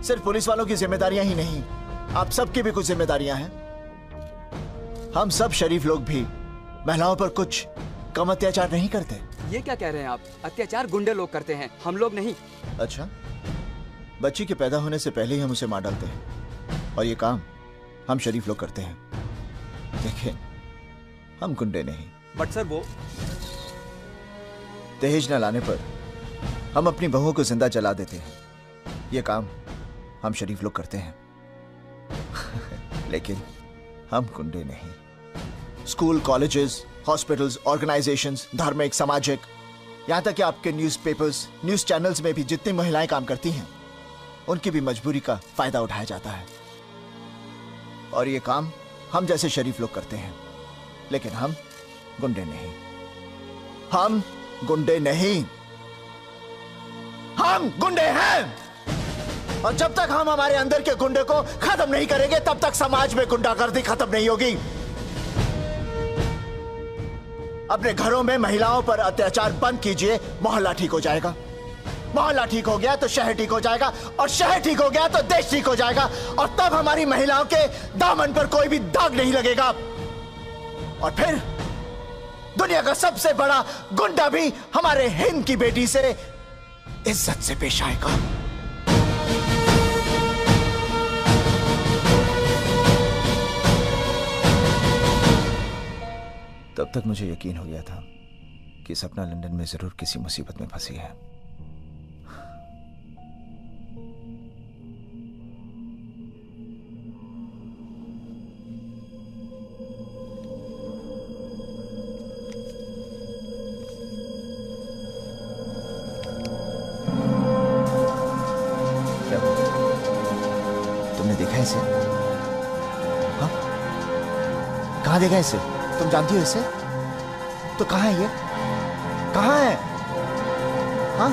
Speaker 1: सिर्फ पुलिस वालों की जिम्मेदारियां ही नहीं, आप सबकी भी कुछ जिम्मेदारियां हैं। हम सब शरीफ लोग भी महिलाओं पर कुछ कम अत्याचार नहीं करते।
Speaker 8: ये क्या कह रहे हैं आप? अत्याचार गुंडे लोग करते हैं, हम लोग नहीं।
Speaker 1: अच्छा, बच्ची के पैदा होने से पहले ही हम उसे मार डालते हैं और ये काम हम शरीफ लोग करते हैं। देखिए, हम गुंडे नहीं।
Speaker 19: बट सर वो
Speaker 1: दहेज न लाने पर हम अपनी बहुओं को जिंदा जला देते हैं। ये काम हम शरीफ लोग करते हैं लेकिन हम गुंडे नहीं। स्कूल, कॉलेजेस, हॉस्पिटल्स, ऑर्गेनाइजेशंस, धार्मिक, सामाजिक, यहां तक कि आपके न्यूज़पेपर्स, न्यूज चैनल्स में भी जितनी महिलाएं काम करती हैं उनकी भी मजबूरी का फायदा उठाया जाता है। और ये काम हम जैसे शरीफ लोग करते हैं, लेकिन हम गुंडे नहीं। हम गुंडे नहीं, हम गुंडे हैं। और जब तक हम हमारे अंदर के गुंडे को खत्म नहीं करेंगे तब तक समाज में गुंडागर्दी खत्म नहीं होगी। अपने घरों में महिलाओं पर अत्याचार बंद कीजिए, मोहल्ला ठीक हो जाएगा। मोहल्ला ठीक हो गया तो शहर ठीक हो जाएगा, और शहर ठीक हो गया तो देश ठीक हो जाएगा। और तब हमारी महिलाओं के दामन पर कोई भी दाग नहीं लगेगा। और फिर दुनिया का सबसे बड़ा गुंडा भी हमारे हिंद की बेटी से इज्जत से पेश आएगा। तब तक मुझे यकीन हो गया था कि सपना लंदन में जरूर किसी मुसीबत में फंसी है। तुमने देखा इसे? हाँ? कहाँ देखा इसे? तुम जानती हो इसे? तो कहाँ है ये? कहाँ है? हाँ?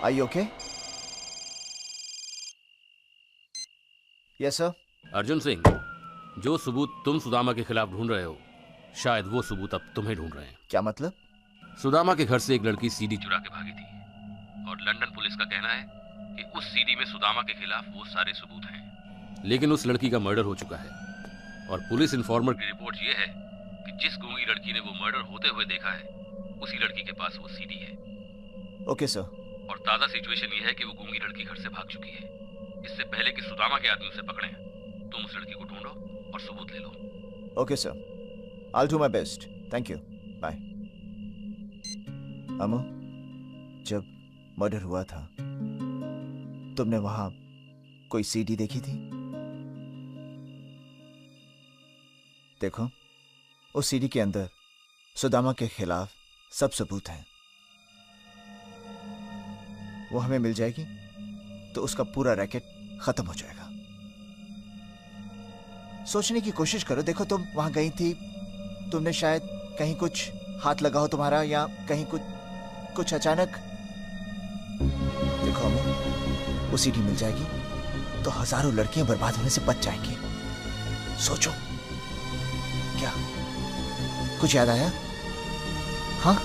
Speaker 1: Are you okay? Yes, sir.
Speaker 5: Arjun Singh, जो सबूत तुम सुदामा के खिलाफ ढूंढ रहे हो, शायद वो सबूत अब तुम्हें ढूंढ रहे हैं।
Speaker 1: क्या मतलब?
Speaker 5: सुदामा के घर से एक लड़की सीडी चुरा के भागी थी और लंदन पुलिस का कहना है कि उस सीडी में सुदामा के खिलाफ वो सारे सबूत हैं। लेकिन उस लड़की का मर्डर हो चुका है और पुलिस इन्फॉर्मर की रिपोर्ट ये है कि जिस गूंगी लड़की ने वो मर्डर होते हुए देखा है, उसी लड़की के पास वो सीडी है।
Speaker 1: Okay sir.
Speaker 5: और ताजा सिचुएशन ये है कि वो गूंगी लड़की घर से भाग चुकी है। इससे पहले कि सुदामा के आदमी उसे पकड़े, तुम उस लड़की को ढूंढो और सबूत ले लो।
Speaker 1: Okay sir, I'll do my best. Thank you. Bye. अमो, जब मर्डर हुआ था, तुमने वहां कोई सीडी देखी थी? देखो, उस सीडी के अंदर सुदामा के खिलाफ सब सबूत हैं। वो हमें मिल जाएगी तो उसका पूरा रैकेट खत्म हो जाएगा। सोचने की कोशिश करो। देखो, तुम वहां गई थी, तुमने शायद कहीं कुछ हाथ लगा हो तुम्हारा, या कहीं कुछ अचानक। देखो अमो, वो सीडी मिल जाएगी तो हजारों लड़कियां बर्बाद होने से बच जाएंगी। सोचो, क्या कुछ याद आया? हाँ,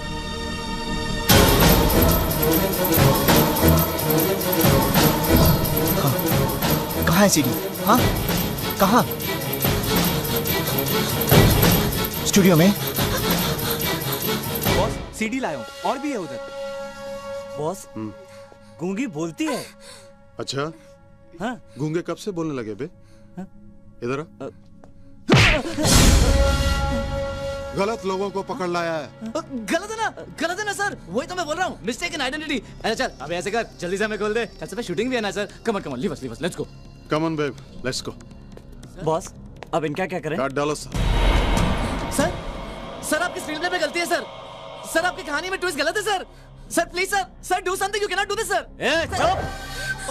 Speaker 1: कहाँ है सीडी? हाँ, कहाँ? स्टूडियो में।
Speaker 15: बॉस, सीडी लाया हूँ, और भी है उधर। बॉस, गूंगी बोलती है।
Speaker 10: अच्छा?
Speaker 15: हाँ।
Speaker 10: गूंगे कब से बोलने लगे बे?
Speaker 15: हाँ?
Speaker 10: इधर आ। गलत लोगों को पकड़ लाया है।
Speaker 14: गलत है ना सर, वही तो मैं बोल रहा हूँ। Mistake in identity. अरे चल, अब ऐसे कर, जल्दी से हमें खोल दे। चल सब शूटिंग भी है ना sir. Come on leave us, let's go.
Speaker 10: Come on babe, let's go.
Speaker 15: Boss, अब इनका क्या करें?
Speaker 10: काट डालो सर।
Speaker 14: सर आपकी स्क्रीन प्ले में गलती है सर। सर आपकी कहानी में ट्विस्ट गलत है sir. Sir please sir do something, you can not do this sir. ए चुप,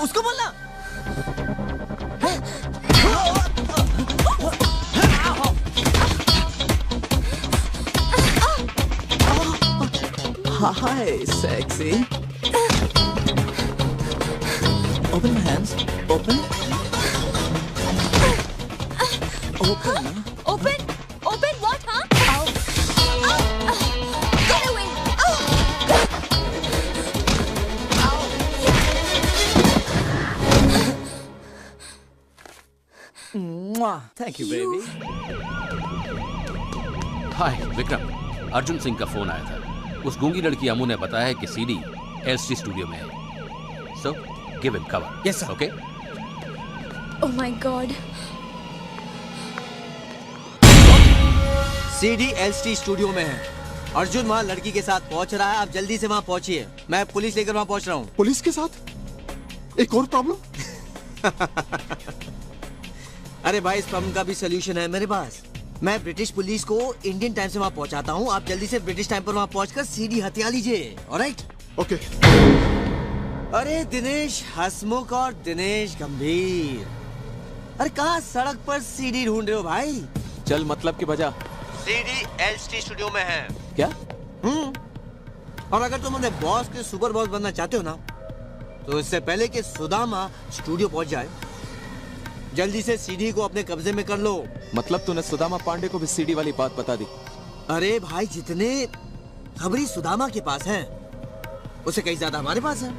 Speaker 14: उसको बोलना।
Speaker 6: Hi, sexy. Open my hands. Open. Open.
Speaker 13: Open what, huh? Get away.
Speaker 14: Thank you, baby.
Speaker 5: हाय विक्रम, अर्जुन सिंह का फोन आया था। उस गूंगी लड़की अमू ने बताया कि सीडी एलसी स्टूडियो में है। So give him cover.
Speaker 14: Yes sir.
Speaker 5: Okay.
Speaker 13: Oh my God.
Speaker 17: CD LC studio में है। अर्जुन वहाँ लड़की के साथ पहुँच रहा है। आप जल्दी से वहाँ पहुँचिए। मैं पुलिस लेकर वहाँ पहुँच रहा हूँ।
Speaker 10: पुलिस के साथ? एक और प्रॉब्लम?
Speaker 17: अरे भाई, इस प्रॉब्लम का भी सोल्यूशन है मेरे पास। मैं ब्रिटिश पुलिस को इंडियन टाइम से वहाँ पहुँचाता हूँ। आप जल्दी से ब्रिटिश टाइम पर वहाँ पहुँचकर सीडी हथिया लीजिए। ऑलराइट?
Speaker 10: ओके।
Speaker 17: अरे दिनेश हसमुख और दिनेश गंभीर, अरे कहाँ सड़क पर सीडी ढूंढ रहे हो भाई?
Speaker 12: चल मतलब की बजा।
Speaker 17: सीडी एलसी स्टूडियो में है।
Speaker 12: क्या?
Speaker 17: और अगर तुम अपने बॉस के सुपर बॉस बनना चाहते हो ना, तो इससे पहले कि सुदामा स्टूडियो पहुंच जाए, जल्दी से सीडी को अपने कब्जे में कर लो।
Speaker 12: मतलब तूने सुदामा पांडे को भी सीडी वाली बात बता दी?
Speaker 17: अरे भाई, जितने खबरी सुदामा के पास हैं, उससे कहीं ज्यादा हमारे पास है।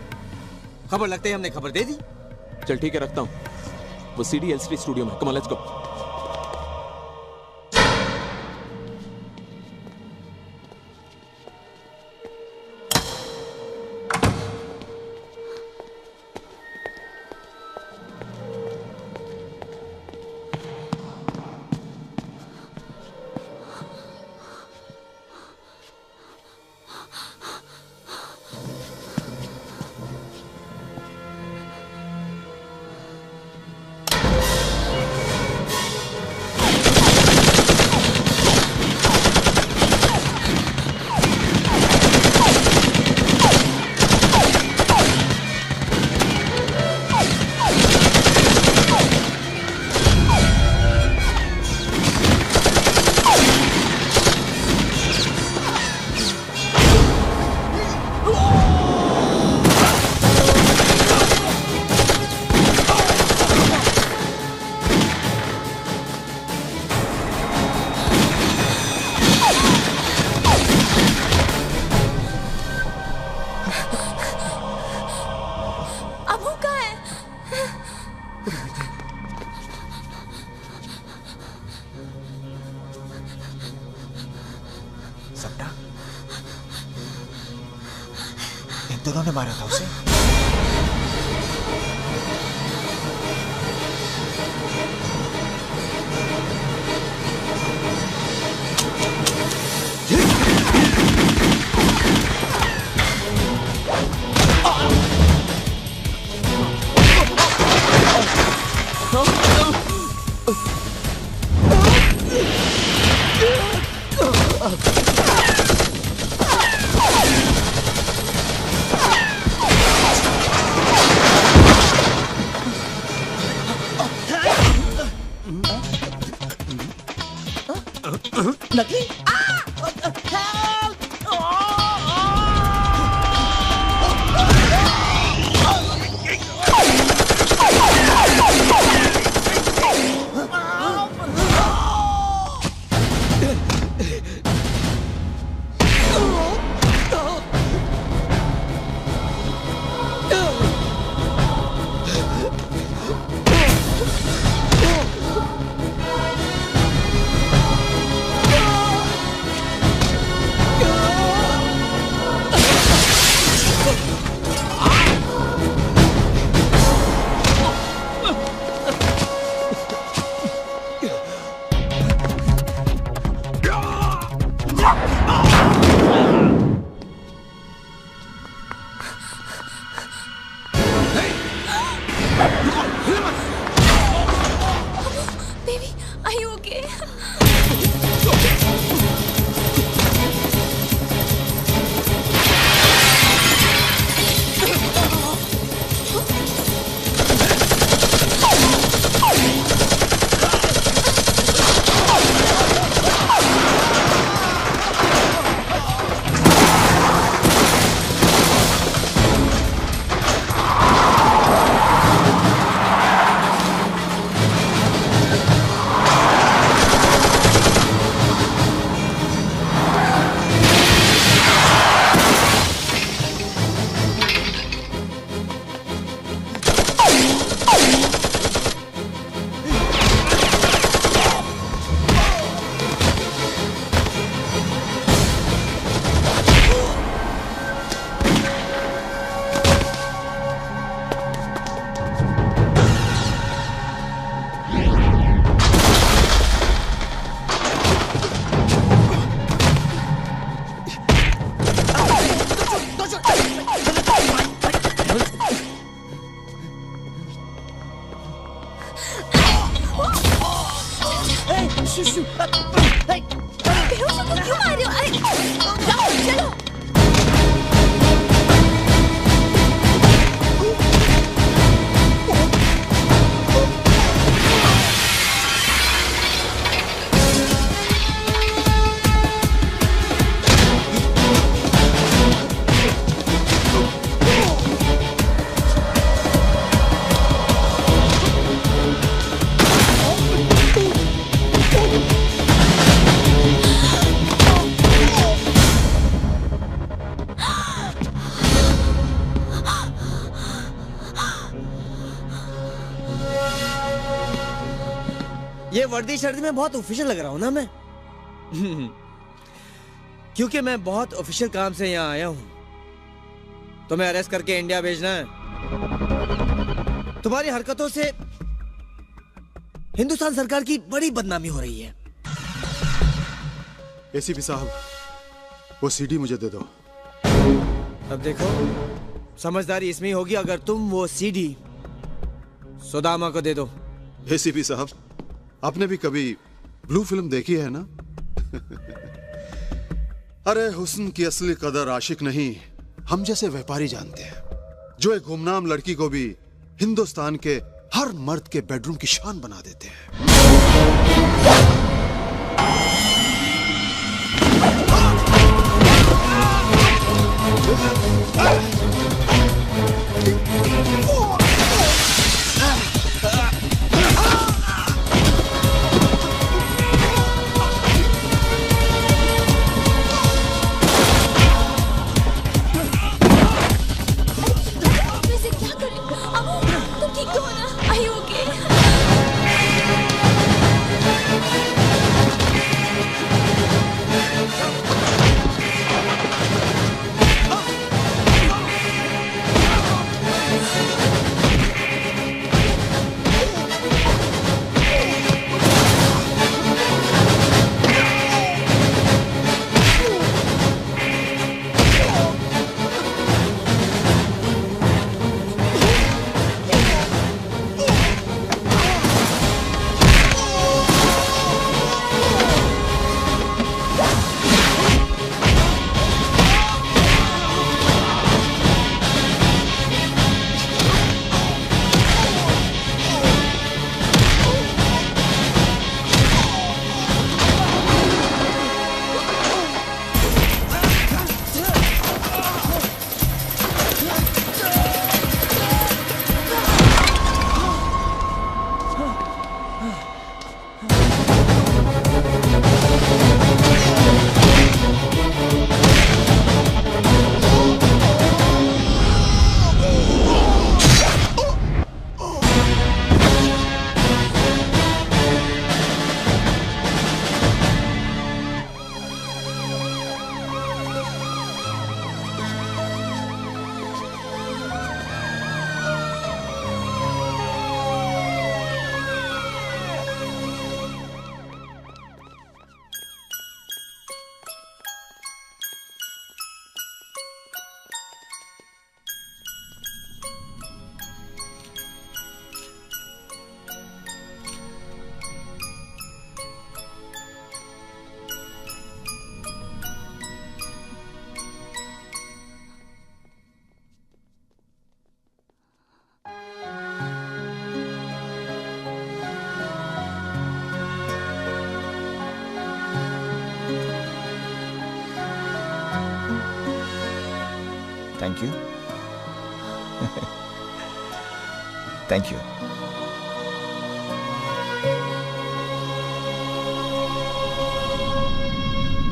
Speaker 17: खबर लगते ही हमने खबर दे दी।
Speaker 12: चल ठीक है, रखता हूँ। वो सीडी एलसी स्टूडियो में। Come on, let's go.
Speaker 1: दोनों ने मारा था उसे?
Speaker 7: नकली?
Speaker 13: Baby, are you okay? बेहोश हो क्यों मार रहे हो? अरे जाओ चलो।
Speaker 7: ये वर्दी शर्दी में बहुत ऑफिशियल लग रहा हूँ ना मैं? क्योंकि मैं बहुत ऑफिशियल काम से यहाँ आया हूँ। तुम्हें अरेस्ट करके इंडिया भेजना है। तुम्हारी हरकतों से हिंदुस्तान सरकार की बड़ी बदनामी हो रही है।
Speaker 10: एसीपी साहब, वो सीडी मुझे दे दो।
Speaker 7: अब देखो, समझदारी इसमें होगी अगर तुम वो सीडी सुदामा को दे दो।
Speaker 10: एसीपी साहब, आपने भी कभी ब्लू फिल्म देखी है ना? अरे हुस्न की असली कदर आशिक नहीं, हम जैसे व्यापारी जानते हैं, जो एक गुमनाम लड़की को भी हिंदुस्तान के हर मर्द के बेडरूम की शान बना देते हैं।
Speaker 1: Thank you thank you